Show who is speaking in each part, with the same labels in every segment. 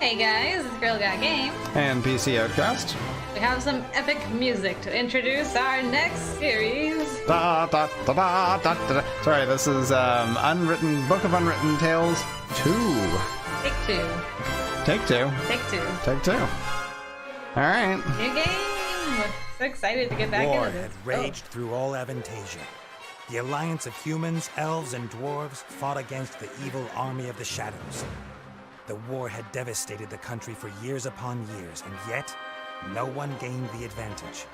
Speaker 1: Hey guys, it's GirlGotGame.
Speaker 2: And PC Outcast.
Speaker 1: We have some epic music to introduce our next series.
Speaker 2: Da, da, da, da, da, da. Sorry, this is Unwritten, Book of Unwritten Tales 2.
Speaker 1: Take two.
Speaker 2: Take two.
Speaker 1: Take two.
Speaker 2: Take two. Alright.
Speaker 1: New game! So excited to get back
Speaker 3: War
Speaker 1: into this.
Speaker 3: had raged through all Aventásia. The alliance of humans, elves, and dwarves fought against the evil army of the shadows. The war had devastated the country for years upon years, and yet, no one gained the advantage.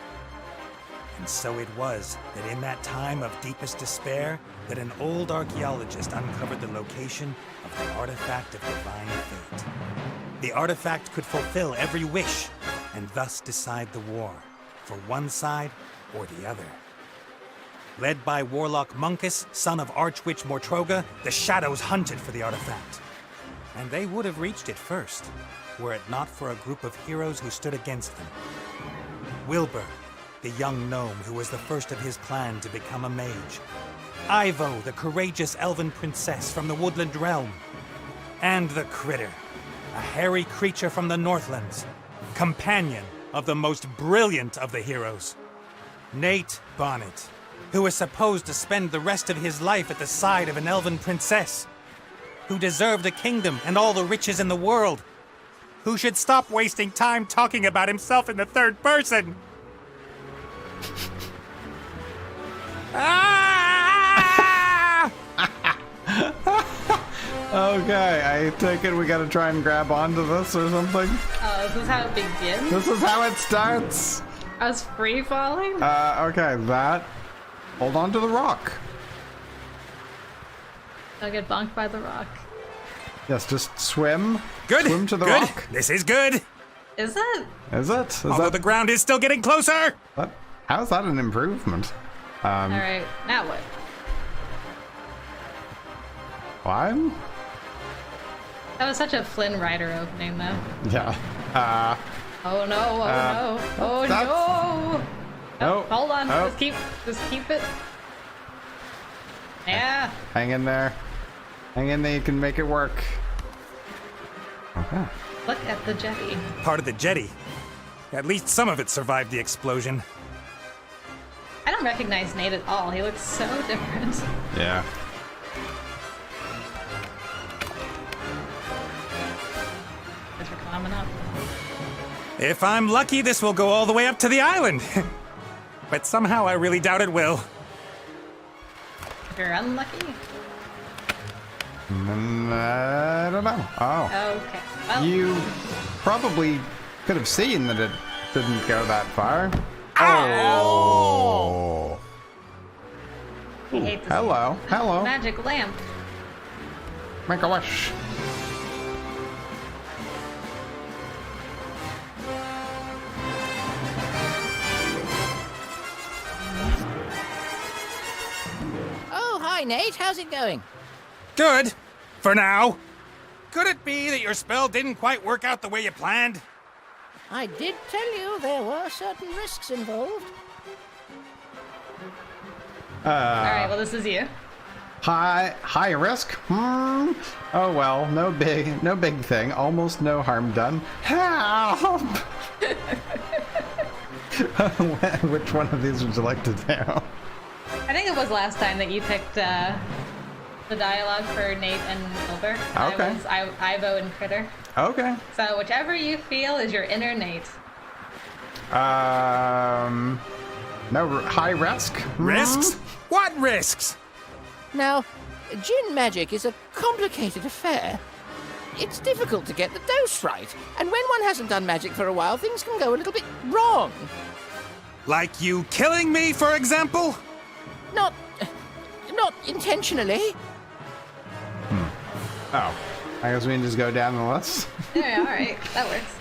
Speaker 3: And so it was that in that time of deepest despair, that an old archaeologist uncovered the location of the artifact of divine fate. The artifact could fulfill every wish, and thus decide the war, for one side or the other. Led by Warlock Munkus, son of Archwitch Mortroga, the Shadows hunted for the artifact. And they would have reached it first, were it not for a group of heroes who stood against them. Wilbur, the young gnome who was the first of his clan to become a mage. Ivo, the courageous elven princess from the woodland realm. And the Critter, a hairy creature from the Northlands, companion of the most brilliant of the heroes, Nate Bonnet, who was supposed to spend the rest of his life at the side of an elven princess, who deserved a kingdom and all the riches in the world, who should stop wasting time talking about himself in the third person. Ah!
Speaker 2: Okay, I take it we gotta try and grab onto this or something?
Speaker 1: Oh, this is how it begins?
Speaker 2: This is how it starts!
Speaker 1: I was free falling?
Speaker 2: Okay, that. Hold on to the rock.
Speaker 1: I'll get bonked by the rock.
Speaker 2: Yes, just swim.
Speaker 3: Good.
Speaker 2: Swim to the
Speaker 3: good.
Speaker 2: rock.
Speaker 3: This is good.
Speaker 1: Is it?
Speaker 2: Is it? Is
Speaker 3: Although
Speaker 2: that
Speaker 3: the ground is still getting closer.
Speaker 2: what? How is that an improvement?
Speaker 1: Alright, now what?
Speaker 2: What?
Speaker 1: That was such a Flynn Rider opening, though.
Speaker 2: Yeah.
Speaker 1: Oh no, oh no, oh
Speaker 2: that's-
Speaker 1: no!
Speaker 2: Oh,
Speaker 1: Hold on,
Speaker 2: oh.
Speaker 1: just keep it. Yeah.
Speaker 2: Hang in there. Hang in there, you can make it work. Okay.
Speaker 1: Look at the jetty.
Speaker 3: Part of the jetty. At least some of it survived the explosion.
Speaker 1: I don't recognize Nate at all. He looks so different.
Speaker 2: Yeah.
Speaker 1: Thanks for climbing up.
Speaker 3: If I'm lucky, this will go all the way up to the island. But somehow I really doubt it will.
Speaker 1: If you're unlucky.
Speaker 2: I don't know. Oh.
Speaker 1: Okay. Well,
Speaker 2: You probably could have seen that it didn't go that far.
Speaker 3: Ow!
Speaker 1: I hate this
Speaker 2: Hello. Hello.
Speaker 1: magic lamp.
Speaker 2: Make a wish.
Speaker 4: Oh, hi, Nate. How's it going?
Speaker 3: Good. For now. Could it be that your spell didn't quite work out the way you planned?
Speaker 4: I did tell you there were certain risks involved.
Speaker 1: Alright, well, this is you.
Speaker 2: High risk? Oh well, no big thing. Almost no harm done. Help! Which one of these would you like to do?
Speaker 1: I think it was last time that you picked the dialogue for Nate and Wilbur. And
Speaker 2: Okay.
Speaker 1: I was Ivo and Critter.
Speaker 2: Okay.
Speaker 1: So whichever you feel is your inner Nate.
Speaker 2: No high risk.
Speaker 3: Risks? What risks?
Speaker 4: Now, Jinn magic is a complicated affair. It's difficult to get the dose right, and when one hasn't done magic for a while, things can go a little bit wrong.
Speaker 3: Like you killing me, for example?
Speaker 4: Not intentionally.
Speaker 2: Oh, I guess we can just go down the list.
Speaker 1: Yeah, alright, that works.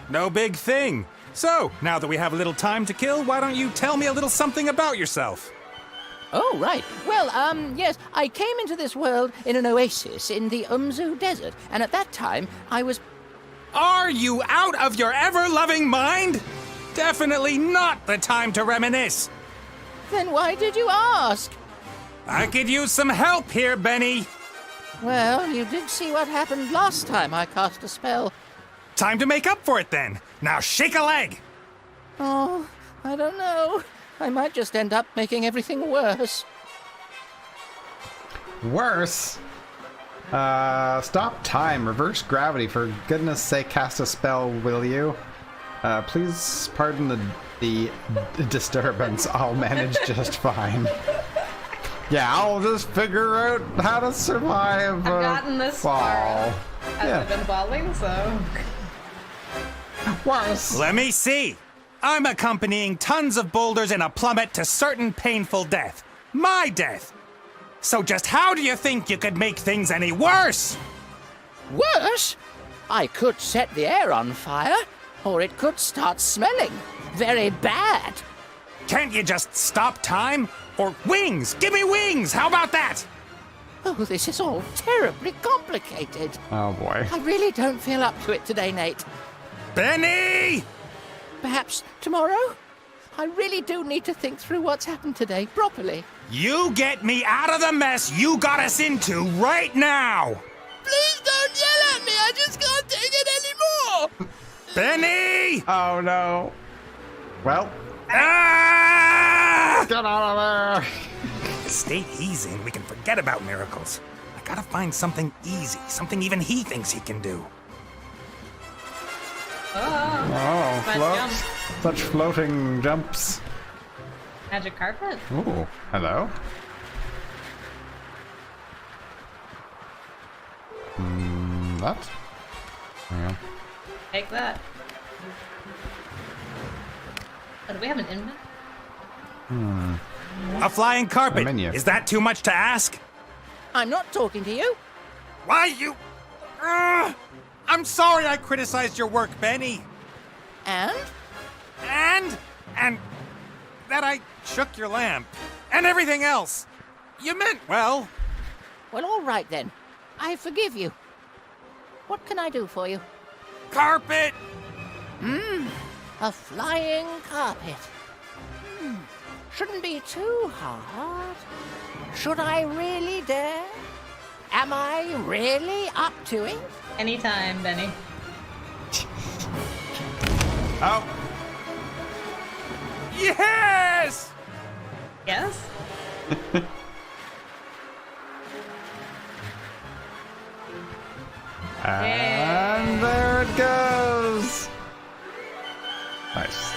Speaker 3: No big thing. So, now that we have a little time to kill, why don't you tell me a little something about yourself?
Speaker 4: Oh, right. Well, yes, I came into this world in an oasis in the Umzu Desert, and at that time, I was...
Speaker 3: Are you out of your ever-loving mind? Definitely not the time to reminisce.
Speaker 4: Then why did you ask?
Speaker 3: I could use some help here, Benny.
Speaker 4: Well, you did see what happened last time I cast a spell.
Speaker 3: Time to make up for it then. Now shake a leg.
Speaker 4: Oh, I don't know. I might just end up making everything worse.
Speaker 2: Worse? Stop time. Reverse gravity. For goodness sake, cast a spell, will you? Please pardon the disturbance. I'll manage just fine. Yeah, I'll just figure out how to survive
Speaker 1: I've gotten this
Speaker 2: fall.
Speaker 1: far as
Speaker 2: Yeah.
Speaker 1: I've been falling, so...
Speaker 2: Worse.
Speaker 3: Let me see. I'm accompanying tons of boulders in a plummet to certain painful death. My death. So just how do you think you could make things any worse?
Speaker 4: Worse? I could set the air on fire, or it could start smelling. Very bad.
Speaker 3: Can't you just stop time? Or wings! Give me wings! How about that?
Speaker 4: Oh, this is all terribly complicated.
Speaker 2: Oh boy.
Speaker 4: I really don't feel up to it today, Nate.
Speaker 3: Benny!
Speaker 4: Perhaps tomorrow? I really do need to think through what's happened today properly.
Speaker 3: You get me out of the mess you got us into right now!
Speaker 4: Please don't yell at me! I just can't take it anymore!
Speaker 3: Benny!
Speaker 2: Oh no. Well,
Speaker 3: Ah!
Speaker 2: get out of there.
Speaker 3: The state he's in, we can forget about miracles. I gotta find something easy, something even he thinks he can do.
Speaker 2: Oh,
Speaker 1: Fun
Speaker 2: floats. Such floating jumps.
Speaker 1: Magic carpet?
Speaker 2: Ooh, hello. That? Yeah.
Speaker 1: Take that. Oh, do we have an inventory?
Speaker 3: A flying carpet.
Speaker 2: A menu.
Speaker 3: Is that too much to ask?
Speaker 4: I'm not talking to you.
Speaker 3: Why you... I'm sorry I criticized your work, Benny.
Speaker 4: And?
Speaker 3: And that I shook your lamp. And everything else. You meant well.
Speaker 4: Well, all right then. I forgive you. What can I do for you?
Speaker 3: Carpet!
Speaker 4: A flying carpet. Shouldn't be too hard. Should I really dare? Am I really up to it?
Speaker 1: Anytime, Benny.
Speaker 3: Oh. Yes!
Speaker 1: Yes?
Speaker 2: And there it goes. Nice.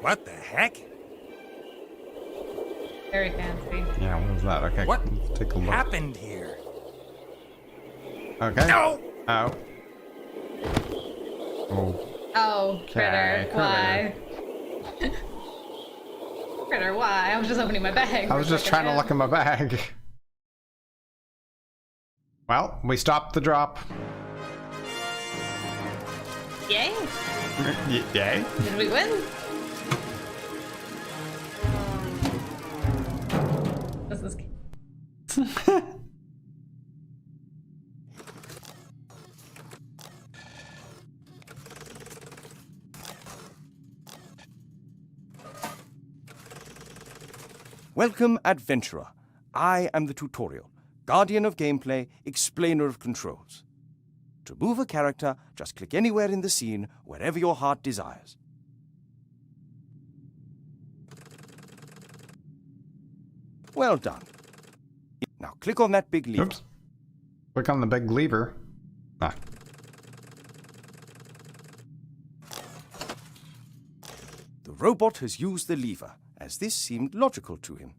Speaker 3: What the heck?
Speaker 1: Very fancy.
Speaker 2: Yeah, what was that? Okay,
Speaker 3: What
Speaker 2: let's take a look.
Speaker 3: happened here?
Speaker 2: Okay.
Speaker 3: No!
Speaker 2: Oh. Oh.
Speaker 1: Oh, Critter.
Speaker 2: Okay,
Speaker 1: Why? Critter, why? I was just opening my bag.
Speaker 2: I was just trying to look in my bag. Well, we stopped the drop.
Speaker 1: Yay!
Speaker 2: Yay.
Speaker 1: Did we win? This is...
Speaker 5: Welcome, Adventurer. I am the tutorial, guardian of gameplay, explainer of controls. To move a character, just click anywhere in the scene, wherever your heart desires. Well done. Now click on that big lever.
Speaker 2: Oops. Click on the big lever. Ah.
Speaker 5: The robot has used the lever, as this seemed logical to him.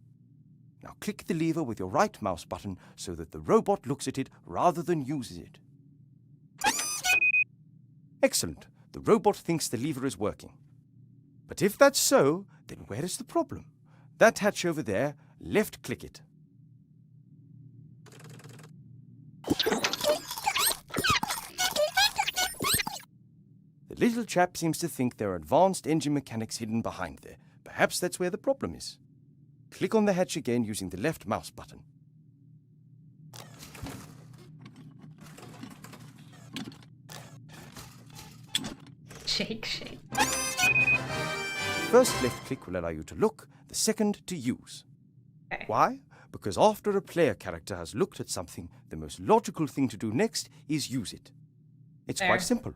Speaker 5: Now click the lever with your right mouse button so that the robot looks at it rather than uses it. Excellent. The robot thinks the lever is working. But if that's so, then where is the problem? That hatch over there, left-click it. The little chap seems to think there are advanced engine mechanics hidden behind there. Perhaps that's where the problem is. Click on the hatch again using the left mouse button.
Speaker 1: Shake, shake.
Speaker 5: First left click will allow you to look, the second to use.
Speaker 1: Okay.
Speaker 5: Why? Because after a player character has looked at something, the most logical thing to do next is use it. It's
Speaker 1: Fair.
Speaker 5: quite simple.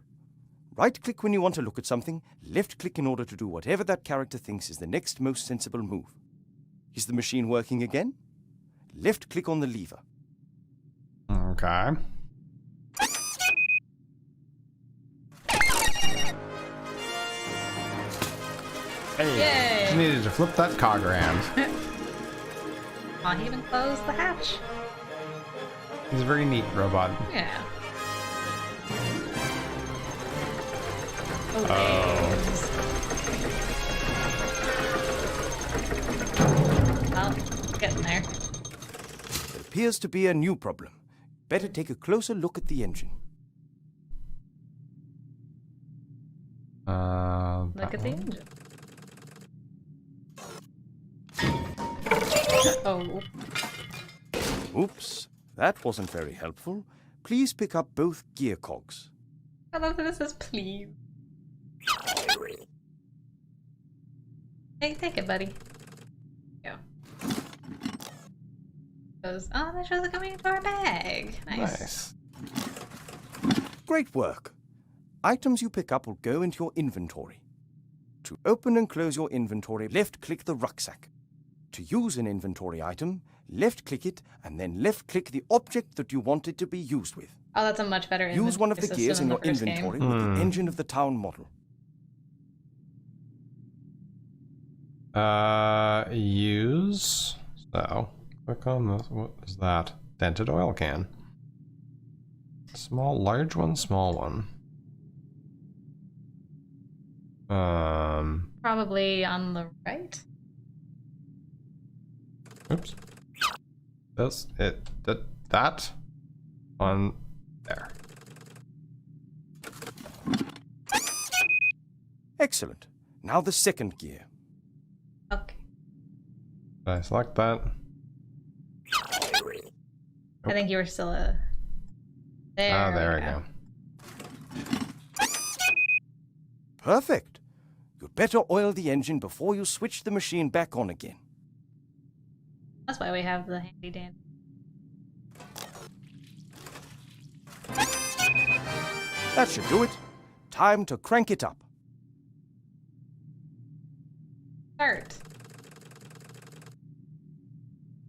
Speaker 5: Right-click when you want to look at something, left-click in order to do whatever that character thinks is the next most sensible move. Is the machine working again? Left-click on the lever.
Speaker 2: Okay. Hey,
Speaker 1: Yay.
Speaker 2: just needed to flip that cog around.
Speaker 1: Oh, he even closed the hatch.
Speaker 2: He's a very neat robot.
Speaker 1: Yeah. Well, getting there.
Speaker 5: There appears to be a new problem. Better take a closer look at the engine.
Speaker 1: Look at the engine. Oh.
Speaker 5: Oops, that wasn't very helpful. Please pick up both gear cogs.
Speaker 1: I love that it says please. Hey, take it, buddy. Go. Goes, oh, that shows it coming into our bag. Nice.
Speaker 5: Great work. Items you pick up will go into your inventory. To open and close your inventory, left-click the rucksack. To use an inventory item, left-click it, and then left-click the object that you want it to be used with.
Speaker 1: Oh, that's a much better
Speaker 5: Use one of the
Speaker 1: inventory
Speaker 5: gears in
Speaker 1: system
Speaker 5: your
Speaker 1: the first
Speaker 5: inventory
Speaker 1: game.
Speaker 5: with the engine of the town model.
Speaker 2: Use. So, click on this. What is that? Dented oil can. Small, large one, small one.
Speaker 1: Probably on the right.
Speaker 2: Oops. That on there.
Speaker 5: Excellent. Now the second gear.
Speaker 1: Okay.
Speaker 2: Did I select that?
Speaker 1: I think you were still a. There.
Speaker 2: Ah, there we go.
Speaker 5: Perfect. You'd better oil the engine before you switch the machine back on again.
Speaker 1: That's why we have the handy dandy.
Speaker 5: That should do it. Time to crank it up.
Speaker 1: Start.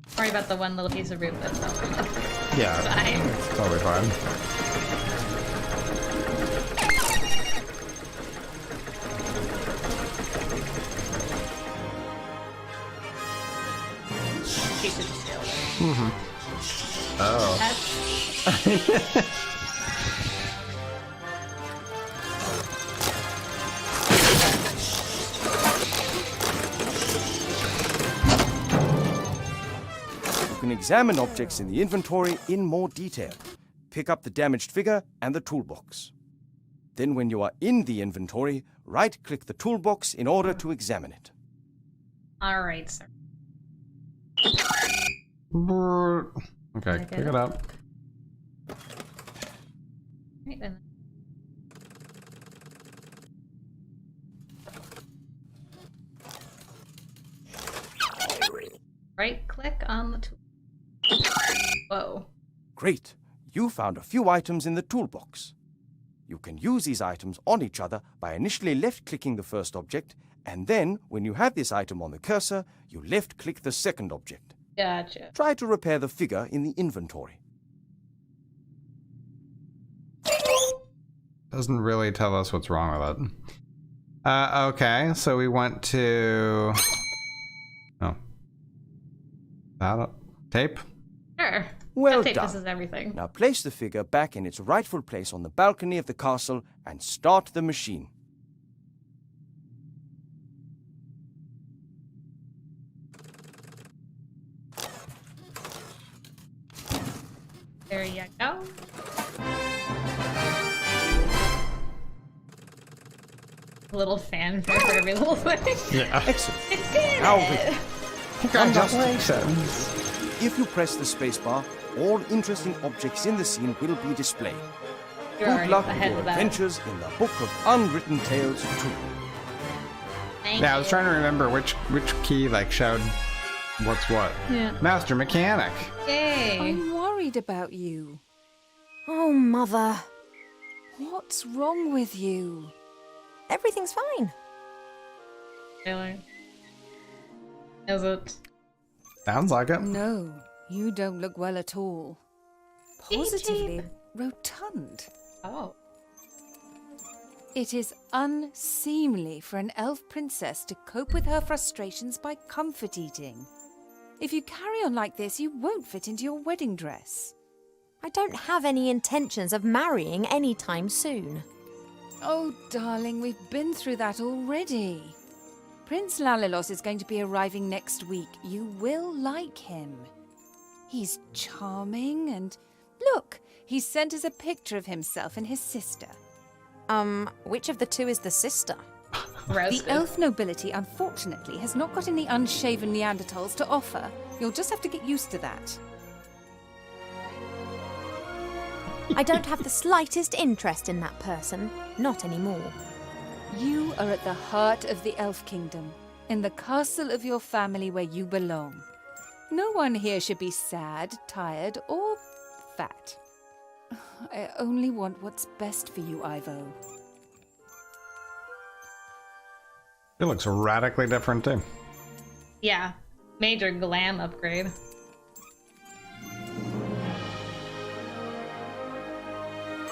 Speaker 1: Sorry about the one little piece of roof that's not.
Speaker 2: Yeah,
Speaker 1: Fine.
Speaker 2: it's totally fine.
Speaker 1: Keep it still.
Speaker 2: Oh.
Speaker 1: That's
Speaker 5: You can examine objects in the inventory in more detail. Pick up the damaged figure and the toolbox. Then when you are in the inventory, right-click the toolbox in order to examine it.
Speaker 1: alright, sir.
Speaker 2: Okay,
Speaker 1: get
Speaker 2: pick
Speaker 1: it?
Speaker 2: it up.
Speaker 1: Right, and right click on the tool. Whoa.
Speaker 5: Great. You found a few items in the toolbox. You can use these items on each other by initially left-clicking the first object, and then, when you have this item on the cursor, you left-click the second object.
Speaker 1: Gotcha.
Speaker 5: Try to repair the figure in the inventory.
Speaker 2: Doesn't really tell us what's wrong with it. Okay, so we went to... Oh. That tape?
Speaker 1: Sure.
Speaker 5: Well
Speaker 1: That tape
Speaker 5: done.
Speaker 1: This is everything.
Speaker 5: Now place the figure back in its rightful place on the balcony of the castle and start the machine.
Speaker 1: There you go. A little fanfare for every little thing.
Speaker 2: Yeah.
Speaker 5: Excellent.
Speaker 1: It did
Speaker 5: Now
Speaker 1: it!
Speaker 2: Congratulations.
Speaker 5: If you press the spacebar, all interesting objects in the scene will be displayed.
Speaker 1: You're
Speaker 5: Good
Speaker 1: already
Speaker 5: luck with
Speaker 1: ahead
Speaker 5: your
Speaker 1: of that.
Speaker 5: adventures in the Book of Unwritten Tales 2.
Speaker 1: Thank
Speaker 2: Yeah, I was
Speaker 1: you.
Speaker 2: trying to remember which key like showed what's what.
Speaker 1: Yeah.
Speaker 2: Master Mechanic.
Speaker 1: Yay!
Speaker 6: I'm worried about you. Oh, Mother. What's wrong with you?
Speaker 7: Everything's fine.
Speaker 1: Really? Is it?
Speaker 2: Sounds like it.
Speaker 6: No, you don't look well at all. Positively
Speaker 1: Cheep.
Speaker 6: rotund.
Speaker 1: Oh.
Speaker 6: It is unseemly for an elf princess to cope with her frustrations by comfort eating. If you carry on like this, you won't fit into your wedding dress.
Speaker 7: I don't have any intentions of marrying anytime soon.
Speaker 6: Oh, darling, we've been through that already. Prince Lalilos is going to be arriving next week. You will like him. He's charming and... Look, he sent us a picture of himself and his sister.
Speaker 7: Which of the two is the sister?
Speaker 1: Roasted.
Speaker 6: The elf nobility, unfortunately, has not got any unshaven Neanderthals to offer. You'll just have to get used to that.
Speaker 7: I don't have the slightest interest in that person. Not anymore.
Speaker 6: You are at the heart of the elf kingdom, in the castle of your family where you belong. No one here should be sad, tired, or fat. I only want what's best for you, Ivo.
Speaker 2: It looks radically different too.
Speaker 1: Yeah. Major glam upgrade.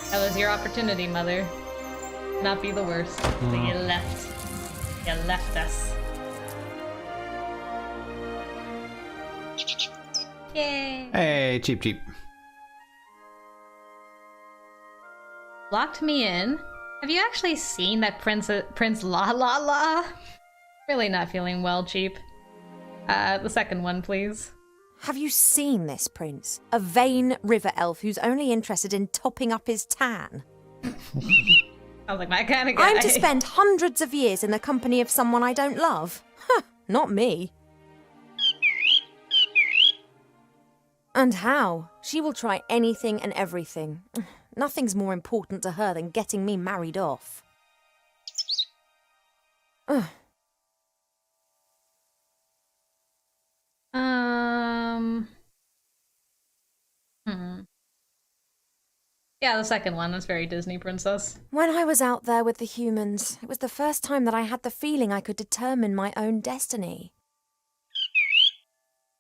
Speaker 1: That was your opportunity, Mother. Not be the worst. But you left. You left us. Yay!
Speaker 2: Hey, Cheep Cheep.
Speaker 1: Locked me in. Have you actually seen that Prince La La La? Really not feeling well, Cheep. The second one, please.
Speaker 7: Have you seen this prince? A vain river elf who's only interested in topping up his tan.
Speaker 1: Sounds like my kind of guy.
Speaker 7: I'm to spend hundreds of years in the company of someone I don't love? Huh, not me. And how? She will try anything and everything. Nothing's more important to her than getting me married off. Ugh.
Speaker 1: Yeah, the second one. That's very Disney princess.
Speaker 7: When I was out there with the humans, it was the first time that I had the feeling I could determine my own destiny.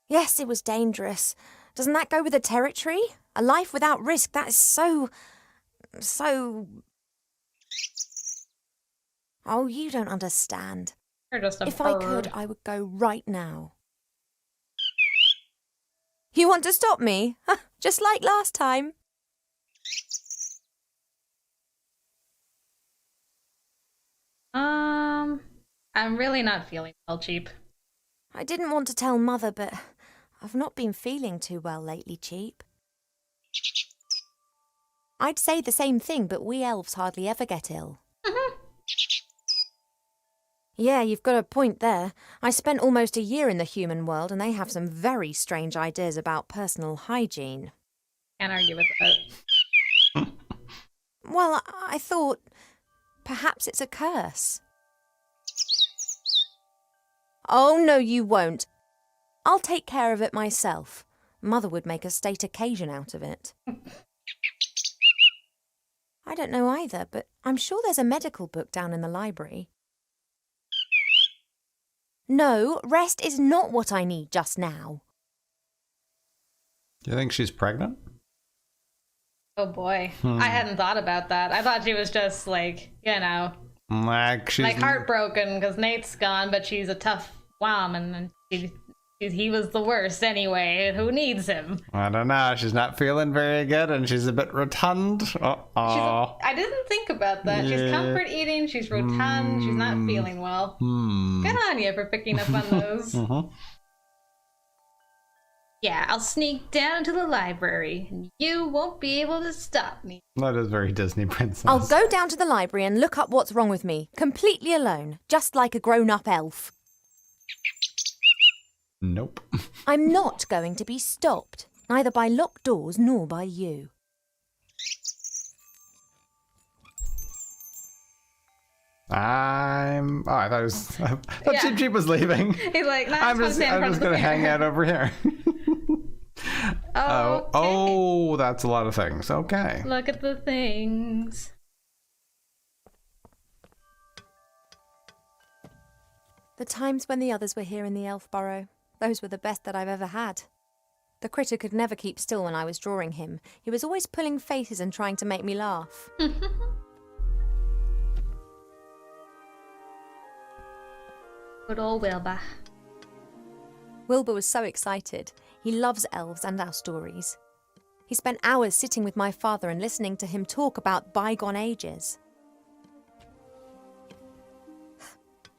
Speaker 7: Yes, it was dangerous. Doesn't that go with the territory? A life without risk, that is so... Oh, you don't understand.
Speaker 1: You're just a
Speaker 7: If
Speaker 1: bird.
Speaker 7: I could, I would go right now. You want to stop me? Just like last time.
Speaker 1: I'm really not feeling well, Cheep.
Speaker 7: I didn't want to tell Mother, but I've not been feeling too well lately, Cheep. I'd say the same thing, but we elves hardly ever get ill. Yeah, you've got a point there. I spent almost a year in the human world, and they have some very strange ideas about personal hygiene.
Speaker 1: Can't argue with that.
Speaker 7: Well, I thought perhaps it's a curse. Oh, no, you won't. I'll take care of it myself. Mother would make a state occasion out of it. I don't know either, but I'm sure there's a medical book down in the library. No, rest is not what I need just now.
Speaker 2: Do you think she's pregnant?
Speaker 1: Oh boy. I hadn't thought about that. I thought she was just like, you know,
Speaker 2: Like she's
Speaker 1: like heartbroken because Nate's gone, but she's a tough mom and he was the worst anyway. Who needs him?
Speaker 2: I don't know. She's not feeling very good, and she's a bit rotund.
Speaker 1: I didn't think about that. She's
Speaker 2: Yeah.
Speaker 1: comfort eating. She's rotund. She's not feeling well. Good on you for picking up on those. Yeah, I'll sneak down to the library, and you won't be able to stop me.
Speaker 2: That is very Disney princess.
Speaker 7: I'll go down to the library and look up what's wrong with me, completely alone, just like a grown-up elf.
Speaker 2: Nope.
Speaker 7: I'm not going to be stopped, neither by locked doors nor by you.
Speaker 2: I thought it was. I thought
Speaker 1: Yeah.
Speaker 2: Cheep Cheep was leaving.
Speaker 1: He's like, nah,
Speaker 2: I'm just gonna hang out over here.
Speaker 1: Oh,
Speaker 2: Oh, that's a lot of things. Okay.
Speaker 1: look at the things.
Speaker 7: The times when the others were here in the elf burrow, those were the best that I've ever had. The critter could never keep still when I was drawing him. He was always pulling faces and trying to make me laugh.
Speaker 1: Good old Wilbur.
Speaker 7: Wilbur was so excited. He loves elves and our stories. He spent hours sitting with my father and listening to him talk about bygone ages.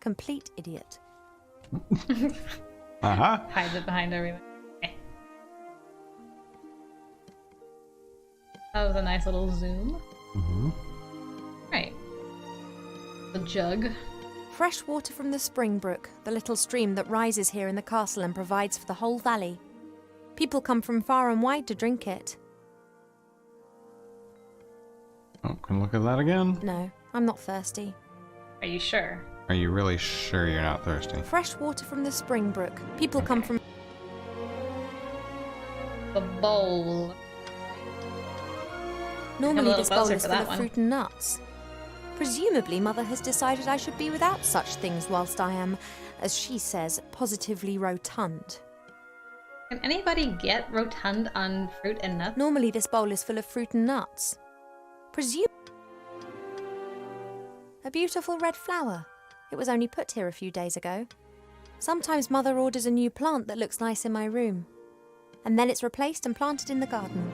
Speaker 7: Complete idiot.
Speaker 2: Uh-huh.
Speaker 1: Hides it behind everything. Okay. That was a nice little zoom.
Speaker 2: Mm-hmm.
Speaker 1: Right. The jug.
Speaker 7: Fresh water from the spring brook, the little stream that rises here in the castle and provides for the whole valley. People come from far and wide to drink it.
Speaker 2: Oh, can look at that again?
Speaker 7: No, I'm not thirsty.
Speaker 1: Are you sure?
Speaker 2: Are you really sure you're not thirsty?
Speaker 7: Fresh water from the spring brook. People come from...
Speaker 1: The bowl.
Speaker 7: Normally
Speaker 1: little
Speaker 7: this bowl
Speaker 1: closer
Speaker 7: is
Speaker 1: for
Speaker 7: full
Speaker 1: that
Speaker 7: of
Speaker 1: one.
Speaker 7: fruit and nuts. Presumably Mother has decided I should be without such things whilst I am, as she says, positively rotund.
Speaker 1: Can anybody get rotund on fruit and nuts?
Speaker 7: Normally this bowl is full of fruit and nuts. A beautiful red flower. It was only put here a few days ago. Sometimes Mother orders a new plant that looks nice in my room. And then it's replaced and planted in the garden.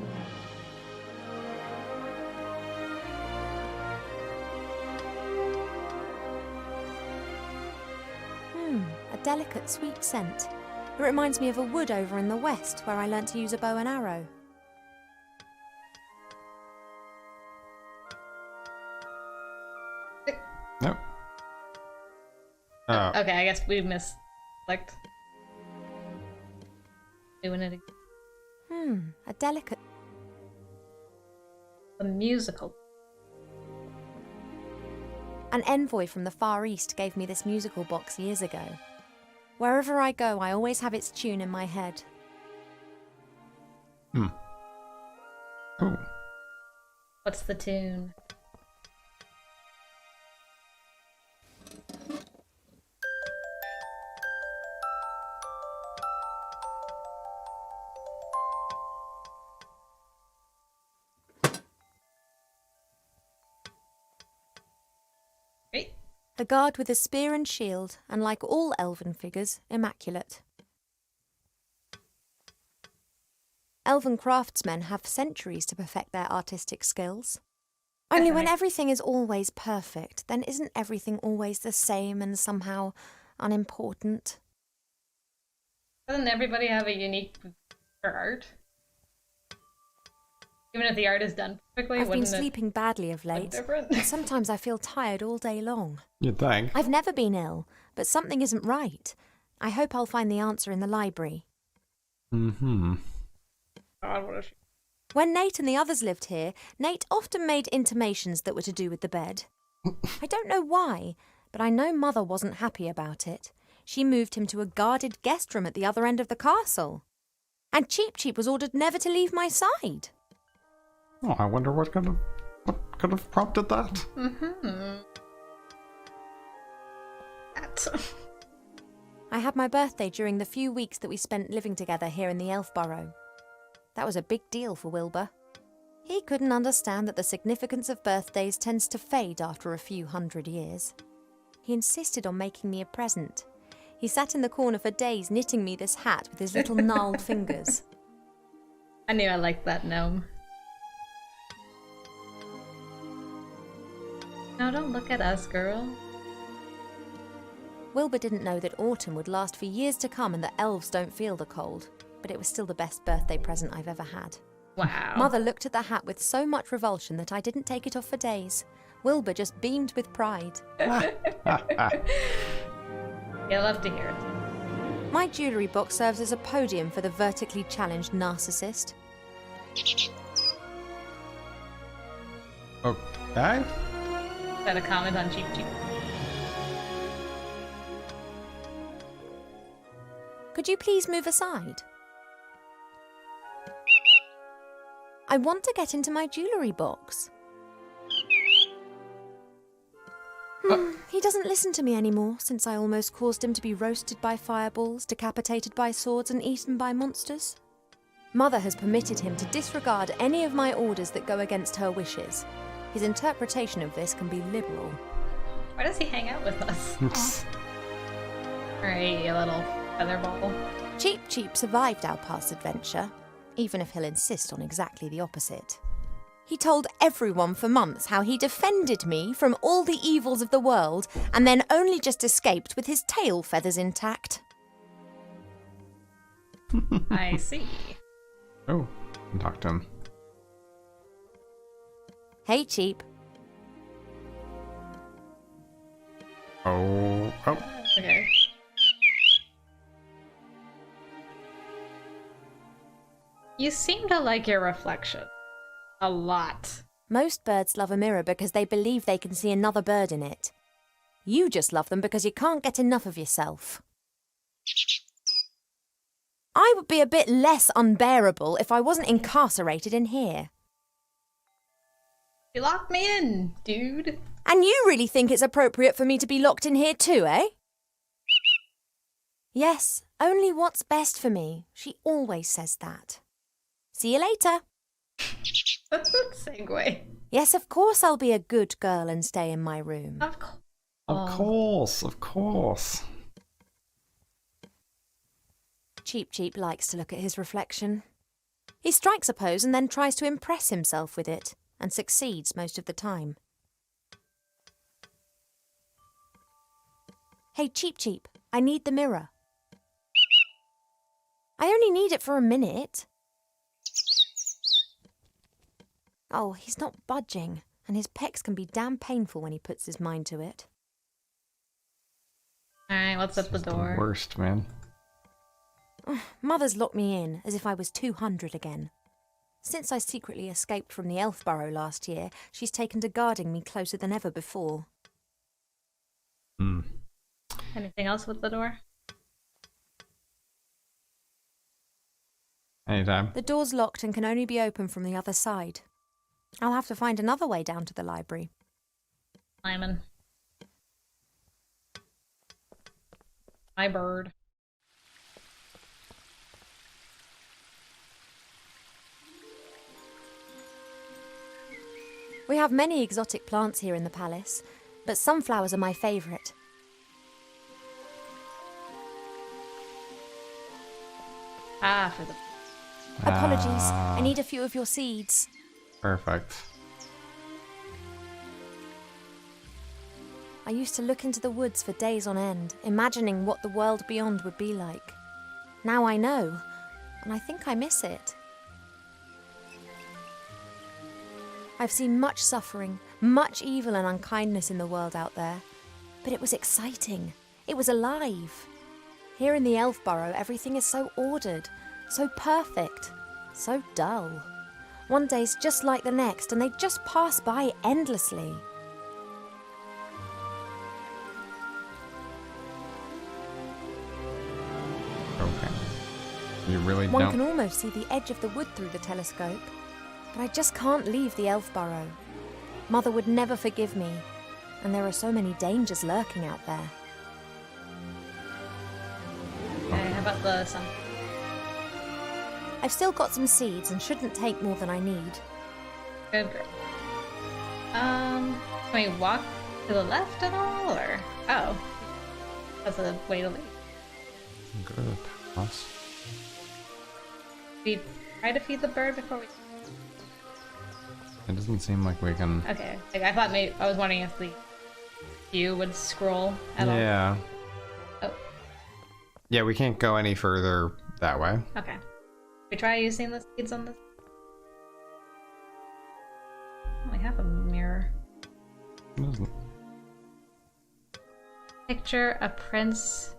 Speaker 7: A delicate sweet scent. It reminds me of a wood over in the west where I learnt to use a bow and arrow.
Speaker 2: Nope. Oh.
Speaker 1: Okay, I guess we misclicked. Doing it again.
Speaker 7: A delicate...
Speaker 1: The musical.
Speaker 7: An envoy from the Far East gave me this musical box years ago. Wherever I go, I always have its tune in my head.
Speaker 2: Ooh.
Speaker 1: What's the tune? Great.
Speaker 7: A guard with a spear and shield, and like all elven figures, immaculate. Elven craftsmen have centuries to perfect their artistic skills. Only when everything is always perfect, then isn't everything always the same and somehow unimportant?
Speaker 1: Doesn't everybody have a unique for art? Even if the art is done perfectly,
Speaker 7: I've been
Speaker 1: wouldn't it
Speaker 7: sleeping badly of
Speaker 1: look
Speaker 7: late,
Speaker 1: different?
Speaker 7: and sometimes I feel tired all day long.
Speaker 2: You'd think.
Speaker 7: I've never been ill, but something isn't right. I hope I'll find the answer in the library.
Speaker 2: Mm-hmm.
Speaker 1: God, what a
Speaker 7: When Nate and the others lived here, Nate often made intimations that were to do with the bed. I don't know why, but I know Mother wasn't happy about it. She moved him to a guarded guest room at the other end of the castle. And Cheep was ordered never to leave my side.
Speaker 2: Oh, I wonder what could have prompted that.
Speaker 1: Mm-hmm.
Speaker 7: I had my birthday during the few weeks that we spent living together here in the Elf Burrow. That was a big deal for Wilbur. He couldn't understand that the significance of birthdays tends to fade after a few hundred years. He insisted on making me a present. He sat in the corner for days knitting me this hat with his little gnarled fingers.
Speaker 1: I knew I liked that gnome. No, don't look at us, girl.
Speaker 7: Wilbur didn't know that autumn would last for years to come and that elves don't feel the cold, but it was still the best birthday present I've ever had.
Speaker 1: Wow.
Speaker 7: Mother looked at the hat with so much revulsion that I didn't take it off for days. Wilbur just beamed with pride.
Speaker 1: Yeah, love to hear it.
Speaker 7: My jewellery box serves as a podium for the vertically challenged narcissist.
Speaker 2: Okay.
Speaker 1: Got a comment on Cheep.
Speaker 7: Could you please move aside? I want to get into my jewellery box. He doesn't listen to me anymore since I almost caused him to be roasted by fireballs, decapitated by swords, and eaten by monsters. Mother has permitted him to disregard any of my orders that go against her wishes. His interpretation of this can be liberal.
Speaker 1: Why does he hang out with us? Alright, you little featherball.
Speaker 7: Cheep survived our past adventure, even if he'll insist on exactly the opposite. He told everyone for months how he defended me from all the evils of the world and then only just escaped with his tail feathers intact.
Speaker 1: I see.
Speaker 2: Oh, talk to him.
Speaker 7: Hey, Cheep.
Speaker 2: Oh.
Speaker 1: Okay. You seem to like your reflection. A lot.
Speaker 7: Most birds love a mirror because they believe they can see another bird in it. You just love them because you can't get enough of yourself. I would be a bit less unbearable if I wasn't incarcerated in here.
Speaker 1: You locked me in, dude.
Speaker 7: And you really think it's appropriate for me to be locked in here too, eh? Yes, only what's best for me. She always says that. See you later.
Speaker 1: Segue.
Speaker 7: Yes, of course I'll be a good girl and stay in my room.
Speaker 1: Of course.
Speaker 2: Of course.
Speaker 7: Cheep likes to look at his reflection. He strikes a pose and then tries to impress himself with it, and succeeds most of the time. Hey, Cheep, I need the mirror. I only need it for a minute. Oh, he's not budging, and his pecs can be damn painful when he puts his mind to it.
Speaker 1: Alright, what's up the door?
Speaker 2: The worst, man.
Speaker 7: Mother's locked me in, as if I was 200 again. Since I secretly escaped from the Elf Burrow last year, she's taken to guarding me closer than ever before.
Speaker 1: Anything else with the door?
Speaker 2: Anytime.
Speaker 7: The door's locked and can only be opened from the other side. I'll have to find another way down to the library.
Speaker 1: Simon. My bird.
Speaker 7: We have many exotic plants here in the palace, but sunflowers are my favourite.
Speaker 1: Ah, for the...
Speaker 7: Apologies, I need a few of your seeds.
Speaker 2: Perfect.
Speaker 7: I used to look into the woods for days on end, imagining what the world beyond would be like. Now I know, and I think I miss it. I've seen much suffering, much evil and unkindness in the world out there, but it was exciting. It was alive. Here in the Elf Burrow, everything is so ordered, so perfect, so dull. One day's just like the next, and they just pass by endlessly.
Speaker 2: Okay. You really
Speaker 7: One
Speaker 2: don't.
Speaker 7: can almost see the edge of the wood through the telescope, but I just can't leave the Elf Burrow. Mother would never forgive me, and there are so many dangers lurking out there.
Speaker 1: Okay, how about the sun?
Speaker 7: I've still got some seeds and shouldn't take more than I need.
Speaker 1: Good girl. Can we walk to the left at all, or... Oh. That's a way to leave.
Speaker 2: Good. Us.
Speaker 1: We try to feed the bird before we...
Speaker 2: It doesn't seem like we can.
Speaker 1: Okay. Like, I thought maybe... I was wondering if the view would scroll at all.
Speaker 2: Yeah.
Speaker 1: Oh,
Speaker 2: Yeah, we can't go any further that way.
Speaker 1: okay. We try using the seeds on this. Oh, I have a mirror.
Speaker 2: It doesn't.
Speaker 1: Picture a prince.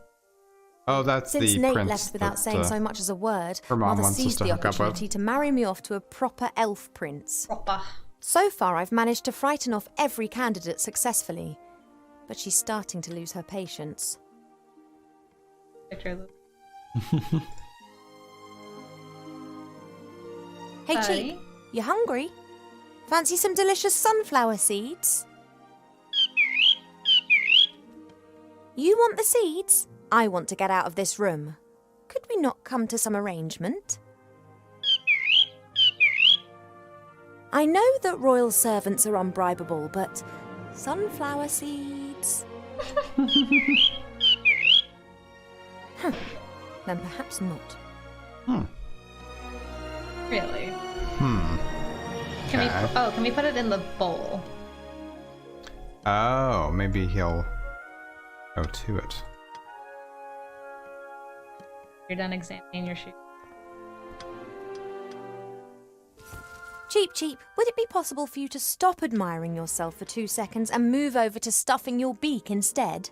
Speaker 2: Oh, that's
Speaker 7: Since
Speaker 2: the
Speaker 7: Nate
Speaker 2: prince
Speaker 7: left without saying so much as a word,
Speaker 2: her mom
Speaker 7: Mother
Speaker 2: wants us
Speaker 7: seized
Speaker 2: to
Speaker 7: the
Speaker 2: hook up with.
Speaker 7: opportunity to marry me off to a proper elf prince.
Speaker 1: Proper.
Speaker 7: So far, I've managed to frighten off every candidate successfully, but she's starting to lose her patience.
Speaker 1: Picture of the...
Speaker 7: Hey,
Speaker 1: Hi.
Speaker 7: Cheep, you hungry? Fancy some delicious sunflower seeds? You want the seeds? I want to get out of this room. Could we not come to some arrangement? I know that royal servants are unbribable, but sunflower seeds? Then perhaps not.
Speaker 1: Really?
Speaker 2: Okay.
Speaker 1: Can we put it in the bowl?
Speaker 2: Oh, maybe he'll go to it.
Speaker 1: You're done examining your shoe.
Speaker 7: Cheep, would it be possible for you to stop admiring yourself for 2 seconds and move over to stuffing your beak instead?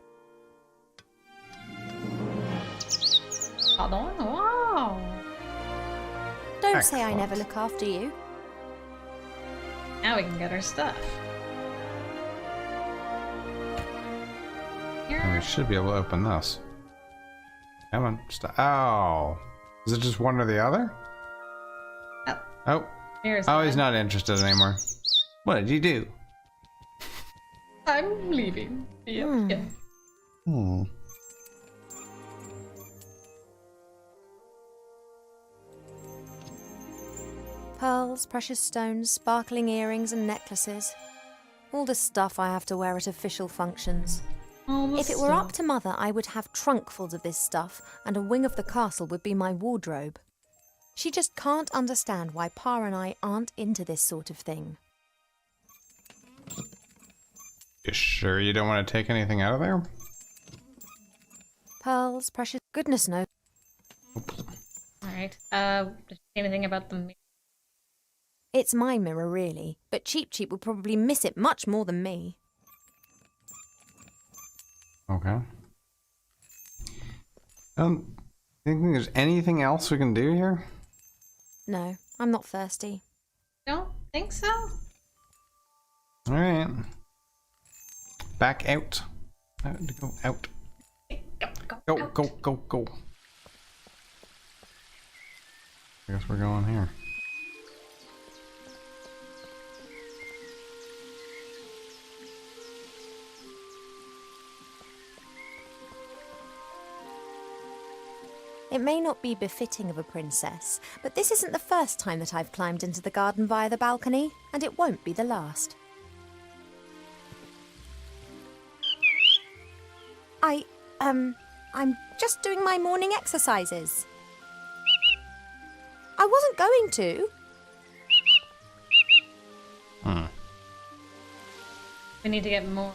Speaker 1: Pardon? Wow.
Speaker 7: Don't say I
Speaker 2: Excellent.
Speaker 7: never look after you.
Speaker 1: Now we can get our stuff.
Speaker 2: And we should be able to open this. Come on. Oh. Is it just one or the other? Oh.
Speaker 1: Here's
Speaker 2: Oh, he's
Speaker 1: one.
Speaker 2: not interested anymore. What did you do?
Speaker 1: I'm leaving. Yep.
Speaker 7: Pearls, precious stones, sparkling earrings and necklaces. All the stuff I have to wear at official functions. If it were up to Mother, I would have trunkfuls of this stuff, and a wing of the castle would be my wardrobe. She just can't understand why Pa and I aren't into this sort of thing.
Speaker 2: You sure you don't want to take anything out of there?
Speaker 7: Pearls, precious... Goodness no.
Speaker 1: Alright. Did you say anything about the...
Speaker 7: It's my mirror, really, but Cheep will probably miss it much more than me.
Speaker 2: Okay. Think there's anything else we can do here?
Speaker 7: No, I'm not thirsty.
Speaker 1: Don't think so?
Speaker 2: Alright. Back out. Go out. Go. I guess we're going here.
Speaker 7: It may not be befitting of a princess, but this isn't the first time that I've climbed into the garden via the balcony, and it won't be the last. I'm just doing my morning exercises. I wasn't going to.
Speaker 1: We need to get more...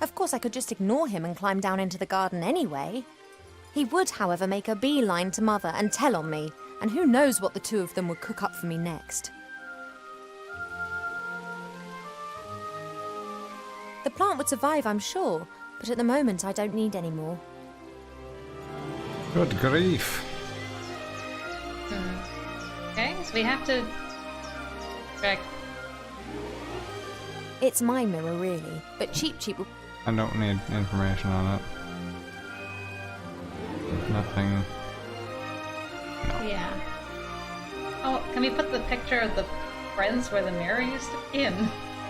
Speaker 7: Of course, I could just ignore him and climb down into the garden anyway. He would, however, make a beeline to Mother and tell on me, and who knows what the two of them would cook up for me next. The plant would survive, I'm sure, but at the moment I don't need any more.
Speaker 2: Good grief.
Speaker 1: Okay, so we have to... Check.
Speaker 7: It's my mirror, really, but Cheep will...
Speaker 2: I don't need information on it. Nothing.
Speaker 1: Yeah. Oh, can we put the picture of the friends where the mirror used to be and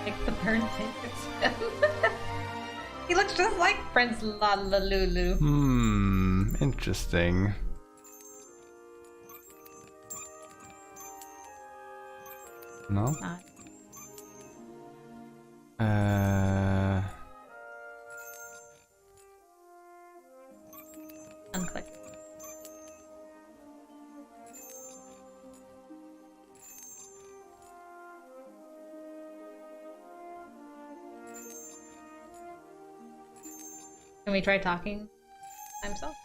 Speaker 1: make the bird take its spin? He looks just like Prince Lalalulu.
Speaker 2: Interesting. No?
Speaker 1: Unclick. Can we try talking by himself?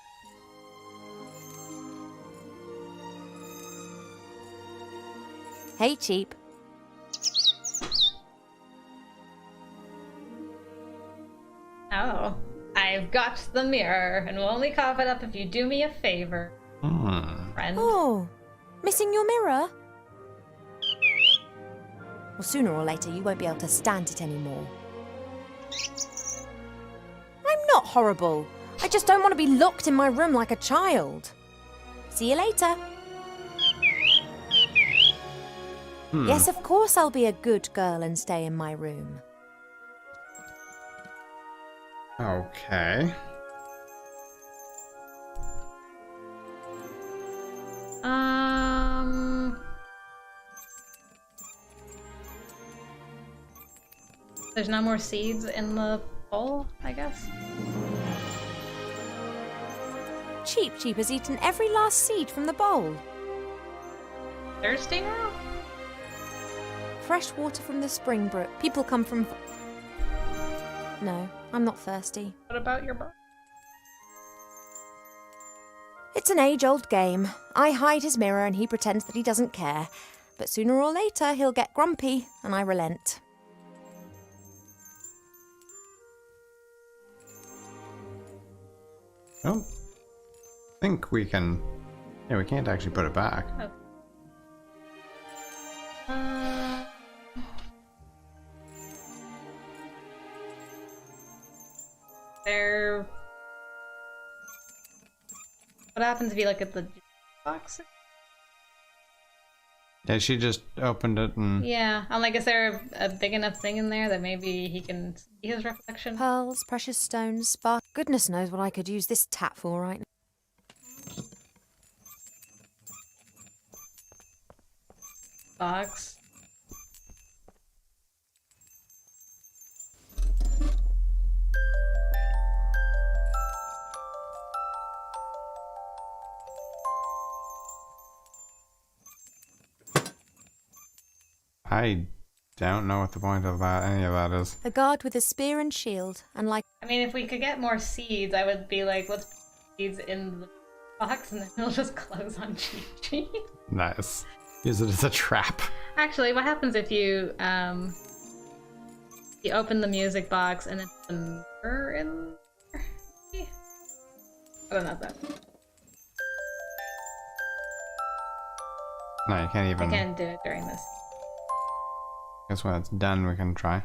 Speaker 7: Hey, Cheep.
Speaker 1: Oh, I've got the mirror, and will only cough it up if you do me a favor, friend.
Speaker 7: Oh, missing your mirror? Well, sooner or later you won't be able to stand it anymore. I'm not horrible. I just don't want to be locked in my room like a child. See you later. Yes, of course I'll be a good girl and stay in my room.
Speaker 2: Okay.
Speaker 1: There's no more seeds in the bowl, I guess.
Speaker 7: Cheep has eaten every last seed from the bowl.
Speaker 1: Thirsty now?
Speaker 7: Fresh water from the spring brook. People come from... No, I'm not thirsty.
Speaker 1: What about your bowl?
Speaker 7: It's an age-old game. I hide his mirror and he pretends that he doesn't care. But sooner or later, he'll get grumpy, and I relent.
Speaker 2: I don't think we can... Yeah, we can't actually put it back.
Speaker 1: Oh. There... What happens if you look at the box?
Speaker 2: Yeah, she just opened it and...
Speaker 1: Yeah, I'm like, is there a big enough thing in there that maybe he can see his reflection?
Speaker 7: Pearls, precious stones, spark. Goodness knows what I could use this tap for right now.
Speaker 1: Box.
Speaker 2: I don't know what the point of that, any of that is.
Speaker 7: A guard with a spear and shield, and like...
Speaker 1: I mean, if we could get more seeds, I would be like, let's put seeds in the box and then it'll just close on Cheep.
Speaker 2: Nice. Use it as a trap.
Speaker 1: Actually, what happens if you you open the music box and then the mirror in there? I don't know that.
Speaker 2: No, you can't
Speaker 1: I
Speaker 2: even...
Speaker 1: can't do it during this.
Speaker 2: Guess when it's done, we can try.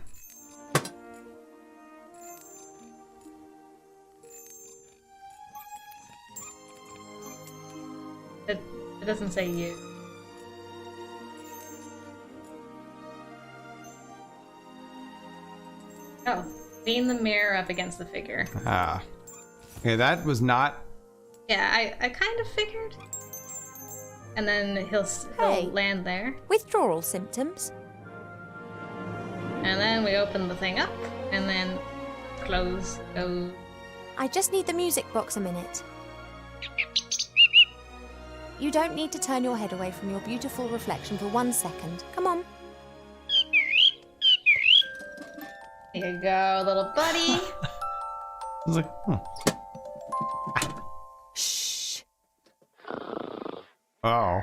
Speaker 1: It doesn't say you. Oh, lean the mirror up against the figure.
Speaker 2: Ah. Okay, that was not...
Speaker 1: Yeah, I kind of figured. And then he'll
Speaker 7: Hey.
Speaker 1: land there.
Speaker 7: Withdrawal symptoms?
Speaker 1: And then we open the thing up, and then close, go.
Speaker 7: I just need the music box a minute. You don't need to turn your head away from your beautiful reflection for 1 second. Come on.
Speaker 1: Here you go, little buddy.
Speaker 2: I was like,
Speaker 7: Shh.
Speaker 2: Oh.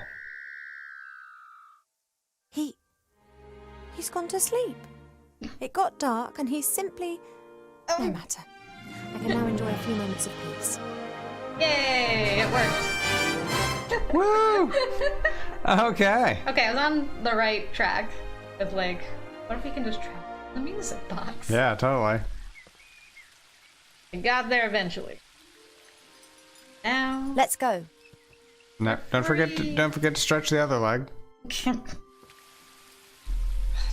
Speaker 7: He's gone to sleep. It got dark and he's simply... No matter. I can now enjoy a few moments of peace.
Speaker 1: Yay, it worked.
Speaker 2: Woo! Okay.
Speaker 1: Okay, I was on the right track with like, what if we can just travel the music box?
Speaker 2: Yeah, totally.
Speaker 1: We got there eventually. Now...
Speaker 7: Let's go.
Speaker 2: No, don't forget to stretch the other leg.
Speaker 1: It's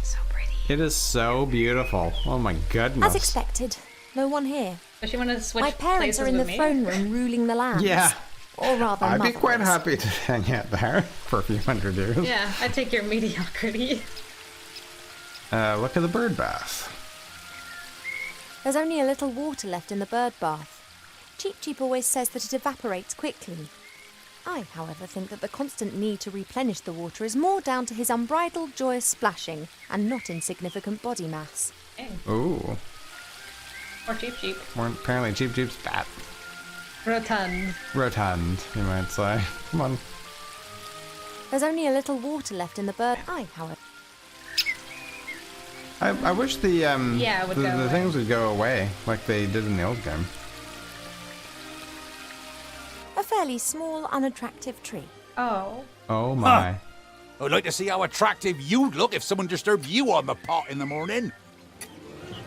Speaker 1: so pretty.
Speaker 2: It is so beautiful. Oh my goodness.
Speaker 7: As expected. No one here.
Speaker 1: Does she want to switch
Speaker 7: My parents
Speaker 1: places
Speaker 7: are in the
Speaker 1: with me?
Speaker 7: throne room ruling the land.
Speaker 2: Yeah.
Speaker 7: Or rather,
Speaker 2: I'd be quite
Speaker 7: mothers.
Speaker 2: happy to hang out there for a few hundred years.
Speaker 1: Yeah, I take your mediocrity.
Speaker 2: Look at the bird bath.
Speaker 7: There's only a little water left in the bird bath. Cheep always says that it evaporates quickly. I, however, think that the constant need to replenish the water is more down to his unbridled joyous splashing and not insignificant body mass.
Speaker 1: Hey,
Speaker 2: Ooh.
Speaker 1: or Cheep.
Speaker 2: More apparently Cheep's fat.
Speaker 1: Rotund.
Speaker 2: Rotund, you might say. Come on.
Speaker 7: There's only a little water left in the bird. I, however...
Speaker 2: I wish the
Speaker 1: Yeah, it would go
Speaker 2: the
Speaker 1: away.
Speaker 2: things would go away like they did in the old game.
Speaker 7: A fairly small, unattractive tree.
Speaker 1: Oh.
Speaker 2: Oh my.
Speaker 8: I'd like to see how attractive you'd look if someone disturbed you on the pot in the morning.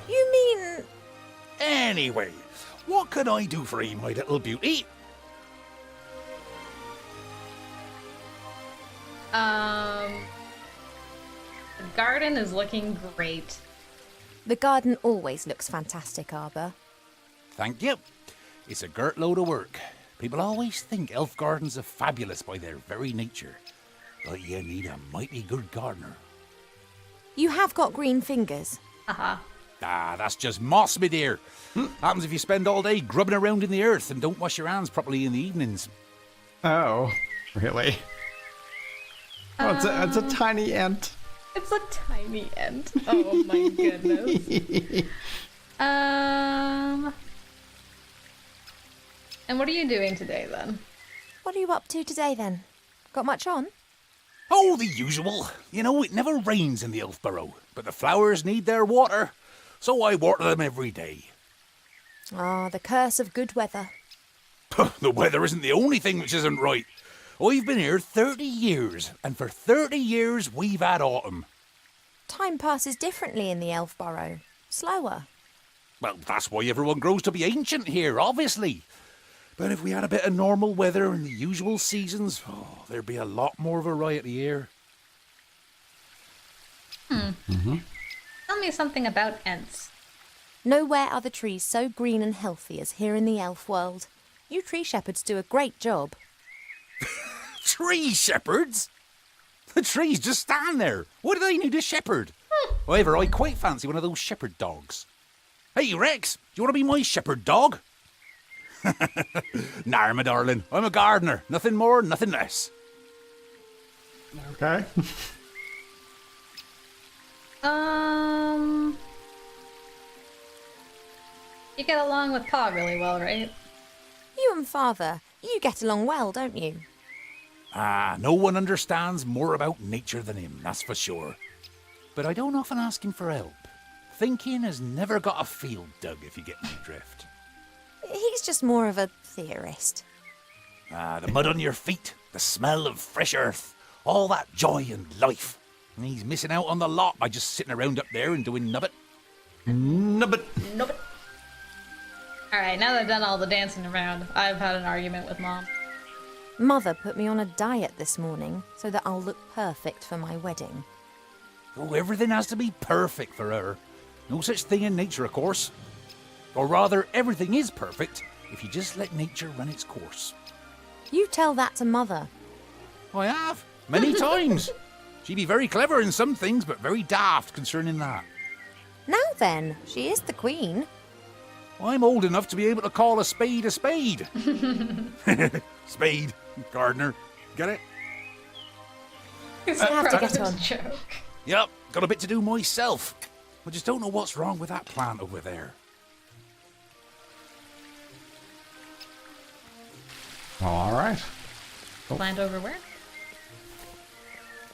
Speaker 7: You mean...
Speaker 8: Anyway, what could I do for you, my little beauty?
Speaker 1: The garden is looking great.
Speaker 7: The garden always looks fantastic, Arbor.
Speaker 8: Thank you. It's a girt load of work. People always think elf gardens are fabulous by their very nature. But you need a mighty good gardener.
Speaker 7: You have got green fingers.
Speaker 1: Haha.
Speaker 8: Ah, that's just moss, my dear. Happens if you spend all day grubbing around in the earth and don't wash your hands properly in the evenings.
Speaker 2: Oh, really? Oh, it's a tiny ant.
Speaker 1: It's a tiny ant. Oh my goodness. And what are you doing today then?
Speaker 7: What are you up to today then? Got much on?
Speaker 8: Oh, the usual. You know, it never rains in the Elfborough, but the flowers need their water, so I water them every day.
Speaker 7: Ah, the curse of good weather.
Speaker 8: The weather isn't the only thing which isn't right. I've been here 30 years, and for 30 years we've had autumn.
Speaker 7: Time passes differently in the Elfborough. Slower.
Speaker 8: Well, that's why everyone grows to be ancient here, obviously. But if we had a bit of normal weather in the usual seasons, there'd be a lot more variety here.
Speaker 1: Tell me something about ants.
Speaker 7: Nowhere are the trees so green and healthy as here in the elf world. You tree shepherds do a great job.
Speaker 8: Tree shepherds? The trees just stand there. What do they need a shepherd? However, I quite fancy one of those shepherd dogs. Hey, Rex, do you want to be my shepherd dog? Nah, my darling. I'm a gardener. Nothing more, nothing less.
Speaker 2: Okay.
Speaker 1: You get along with Pa really well, right?
Speaker 7: You and Father, you get along well, don't you?
Speaker 8: Ah, no one understands more about nature than him, that's for sure. But I don't often ask him for help. Thinking has never got a field dug, if you get my drift.
Speaker 7: He's just more of a theorist.
Speaker 8: Ah, the mud on your feet, the smell of fresh earth, all that joy and life. And he's missing out on the lot by just sitting around up there and doing nubbit.
Speaker 2: Nubbit.
Speaker 1: Nope. Alright, now that I've done all the dancing around, I've had an argument with Mom.
Speaker 7: Mother put me on a diet this morning so that I'll look perfect for my wedding.
Speaker 8: Oh, everything has to be perfect for her. No such thing in nature, of course. Or rather, everything is perfect if you just let nature run its course.
Speaker 7: You tell that to Mother.
Speaker 8: I have, many times. She'd be very clever in some things, but very daft concerning that.
Speaker 7: Now then, she is the queen.
Speaker 8: I'm old enough to be able to call a spade a spade. Spade, gardener, get it?
Speaker 1: It's
Speaker 7: I have to get on.
Speaker 1: Joke.
Speaker 8: Yep, got a bit to do myself. I just don't know what's wrong with that plant over there.
Speaker 2: All right.
Speaker 1: Plant over where?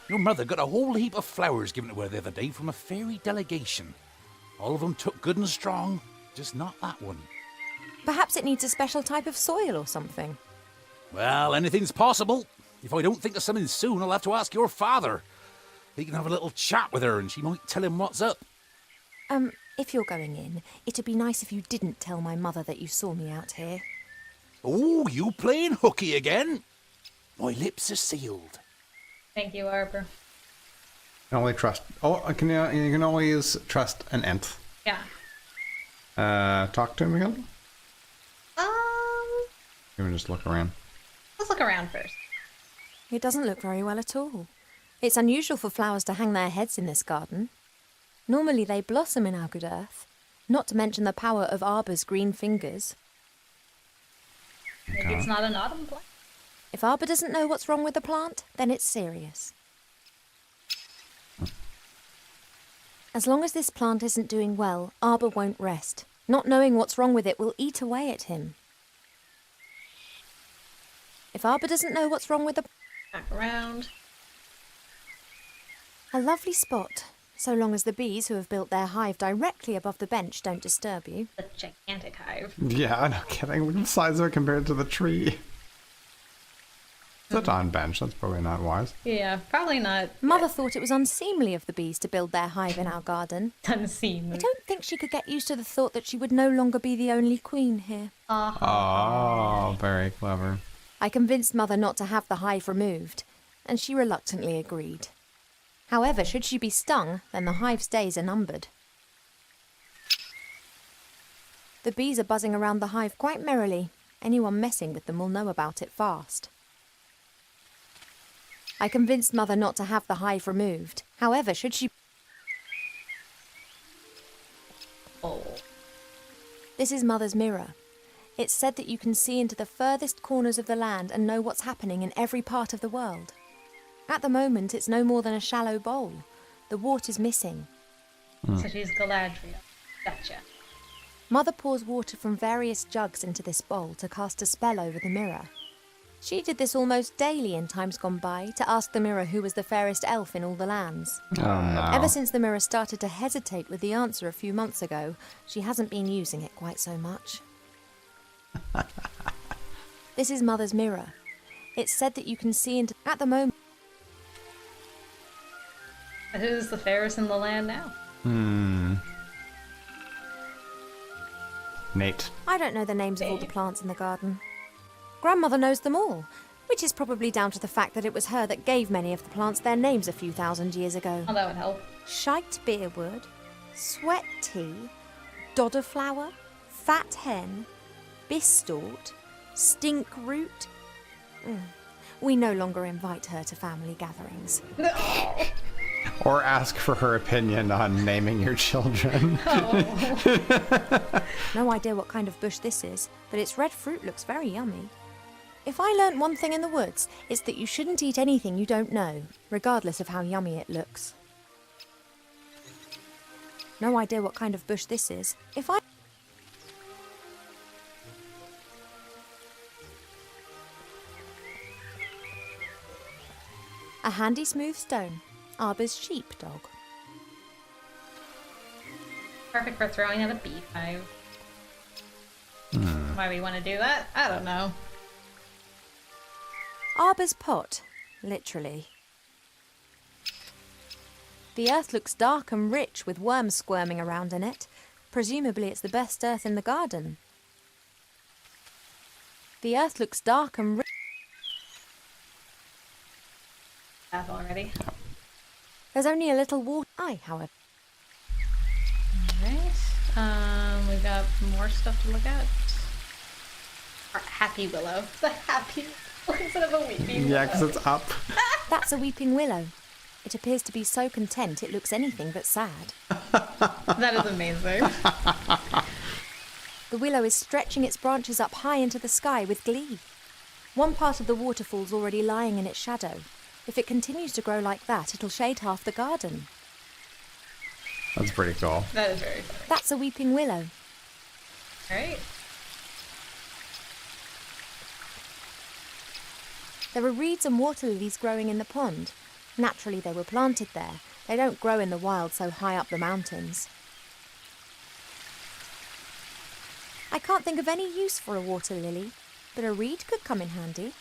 Speaker 8: Your mother got a whole heap of flowers given to her the other day from a fairy delegation. All of them took good and strong, just not that one.
Speaker 7: Perhaps it needs a special type of soil or something.
Speaker 8: Well, anything's possible. If I don't think of something soon, I'll have to ask your father. He can have a little chat with her and she might tell him what's up.
Speaker 7: If you're going in, it'd be nice if you didn't tell my mother that you saw me out here.
Speaker 8: Oh, you playing hooky again? My lips are sealed.
Speaker 1: Thank you, Arbor.
Speaker 2: Only trust. Oh, you can always trust an ant.
Speaker 1: Yeah.
Speaker 2: Talk to him again. You can just look around.
Speaker 1: Let's look around first.
Speaker 7: It doesn't look very well at all. It's unusual for flowers to hang their heads in this garden. Normally they blossom in our good earth, not to mention the power of Arbor's green fingers.
Speaker 1: Maybe it's not an autumn plant.
Speaker 7: If Arbor doesn't know what's wrong with the plant, then it's serious. As long as this plant isn't doing well, Arbor won't rest. Not knowing what's wrong with it will eat away at him. If Arbor doesn't know what's wrong with the...
Speaker 1: Back around.
Speaker 7: A lovely spot, so long as the bees who have built their hive directly above the bench don't disturb you.
Speaker 1: The gigantic hive.
Speaker 2: Yeah, no kidding. Look at the size of it compared to the tree. It's on bench. That's probably not wise.
Speaker 1: Yeah, probably not.
Speaker 7: Mother thought it was unseemly of the bees to build their hive in our garden.
Speaker 1: Unseemly.
Speaker 7: I don't think she could get used to the thought that she would no longer be the only queen here.
Speaker 2: Oh, very clever.
Speaker 7: I convinced Mother not to have the hive removed, and she reluctantly agreed. However, should she be stung, then the hive's days are numbered. The bees are buzzing around the hive quite merrily. Anyone messing with them will know about it fast. I convinced Mother not to have the hive removed. However, should she...
Speaker 1: Oh.
Speaker 7: This is Mother's mirror. It's said that you can see into the furthest corners of the land and know what's happening in every part of the world. At the moment, it's no more than a shallow bowl. The water's missing.
Speaker 1: So she's Galadriel. Gotcha.
Speaker 7: Mother pours water from various jugs into this bowl to cast a spell over the mirror. She did this almost daily in times gone by to ask the mirror who was the fairest elf in all the lands.
Speaker 2: Oh no.
Speaker 7: Ever since the mirror started to hesitate with the answer a few months ago, she hasn't been using it quite so much. This is Mother's mirror. It's said that you can see into... At the moment...
Speaker 1: Who's the fairest in the land now?
Speaker 2: Nate.
Speaker 7: I don't know the names of all the plants in the garden. Grandmother knows them all, which is probably down to the fact that it was her that gave many of the plants their names a few thousand years ago.
Speaker 1: Oh, that would help.
Speaker 7: Shite beerwood, sweat tea, dodder flower, fat hen, bistort, stink root. We no longer invite her to family gatherings.
Speaker 2: Or ask for her opinion on naming your children.
Speaker 7: No idea what kind of bush this is, but its red fruit looks very yummy. If I learnt one thing in the woods, it's that you shouldn't eat anything you don't know, regardless of how yummy it looks. No idea what kind of bush this is. If I... A handy smooth stone. Arbor's sheepdog.
Speaker 1: Perfect for throwing at a beehive. Why we want to do that? I don't know.
Speaker 7: Arbor's pot, literally. The earth looks dark and rich with worms squirming around in it. Presumably it's the best earth in the garden. The earth looks dark and rich.
Speaker 1: That already.
Speaker 7: There's only a little water. However.
Speaker 1: Alright. We got more stuff to look at. Our happy willow. It's a happy willow instead of a weeping willow.
Speaker 2: Yeah, because it's up.
Speaker 7: That's a weeping willow. It appears to be so content it looks anything but sad.
Speaker 1: That is amazing.
Speaker 7: The willow is stretching its branches up high into the sky with glee. One part of the waterfall's already lying in its shadow. If it continues to grow like that, it'll shade half the garden.
Speaker 2: That's pretty cool.
Speaker 1: That is very funny.
Speaker 7: That's a weeping willow.
Speaker 1: Alright.
Speaker 7: There are reeds and water lilies growing in the pond. Naturally, they were planted there. They don't grow in the wild so high up the mountains. I can't think of any use for a water lily, but a reed could come in handy.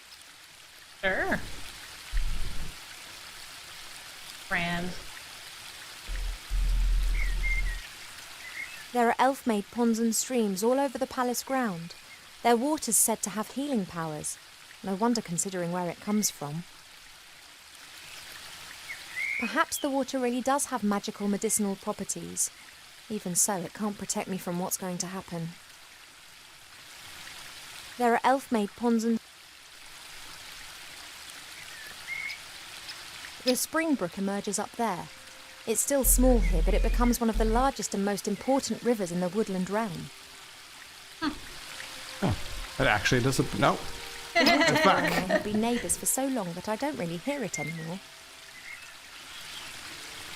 Speaker 1: Sure. Grand.
Speaker 7: There are elf-made ponds and streams all over the palace ground. Their water's said to have healing powers. No wonder considering where it comes from. Perhaps the water really does have magical medicinal properties. Even so, it can't protect me from what's going to happen. There are elf-made ponds and... The spring brook emerges up there. It's still small here, but it becomes one of the largest and most important rivers in the woodland realm.
Speaker 2: Oh, it actually does. No. It's
Speaker 7: I
Speaker 2: back.
Speaker 7: have been neighbours for so long that I don't really hear it anymore.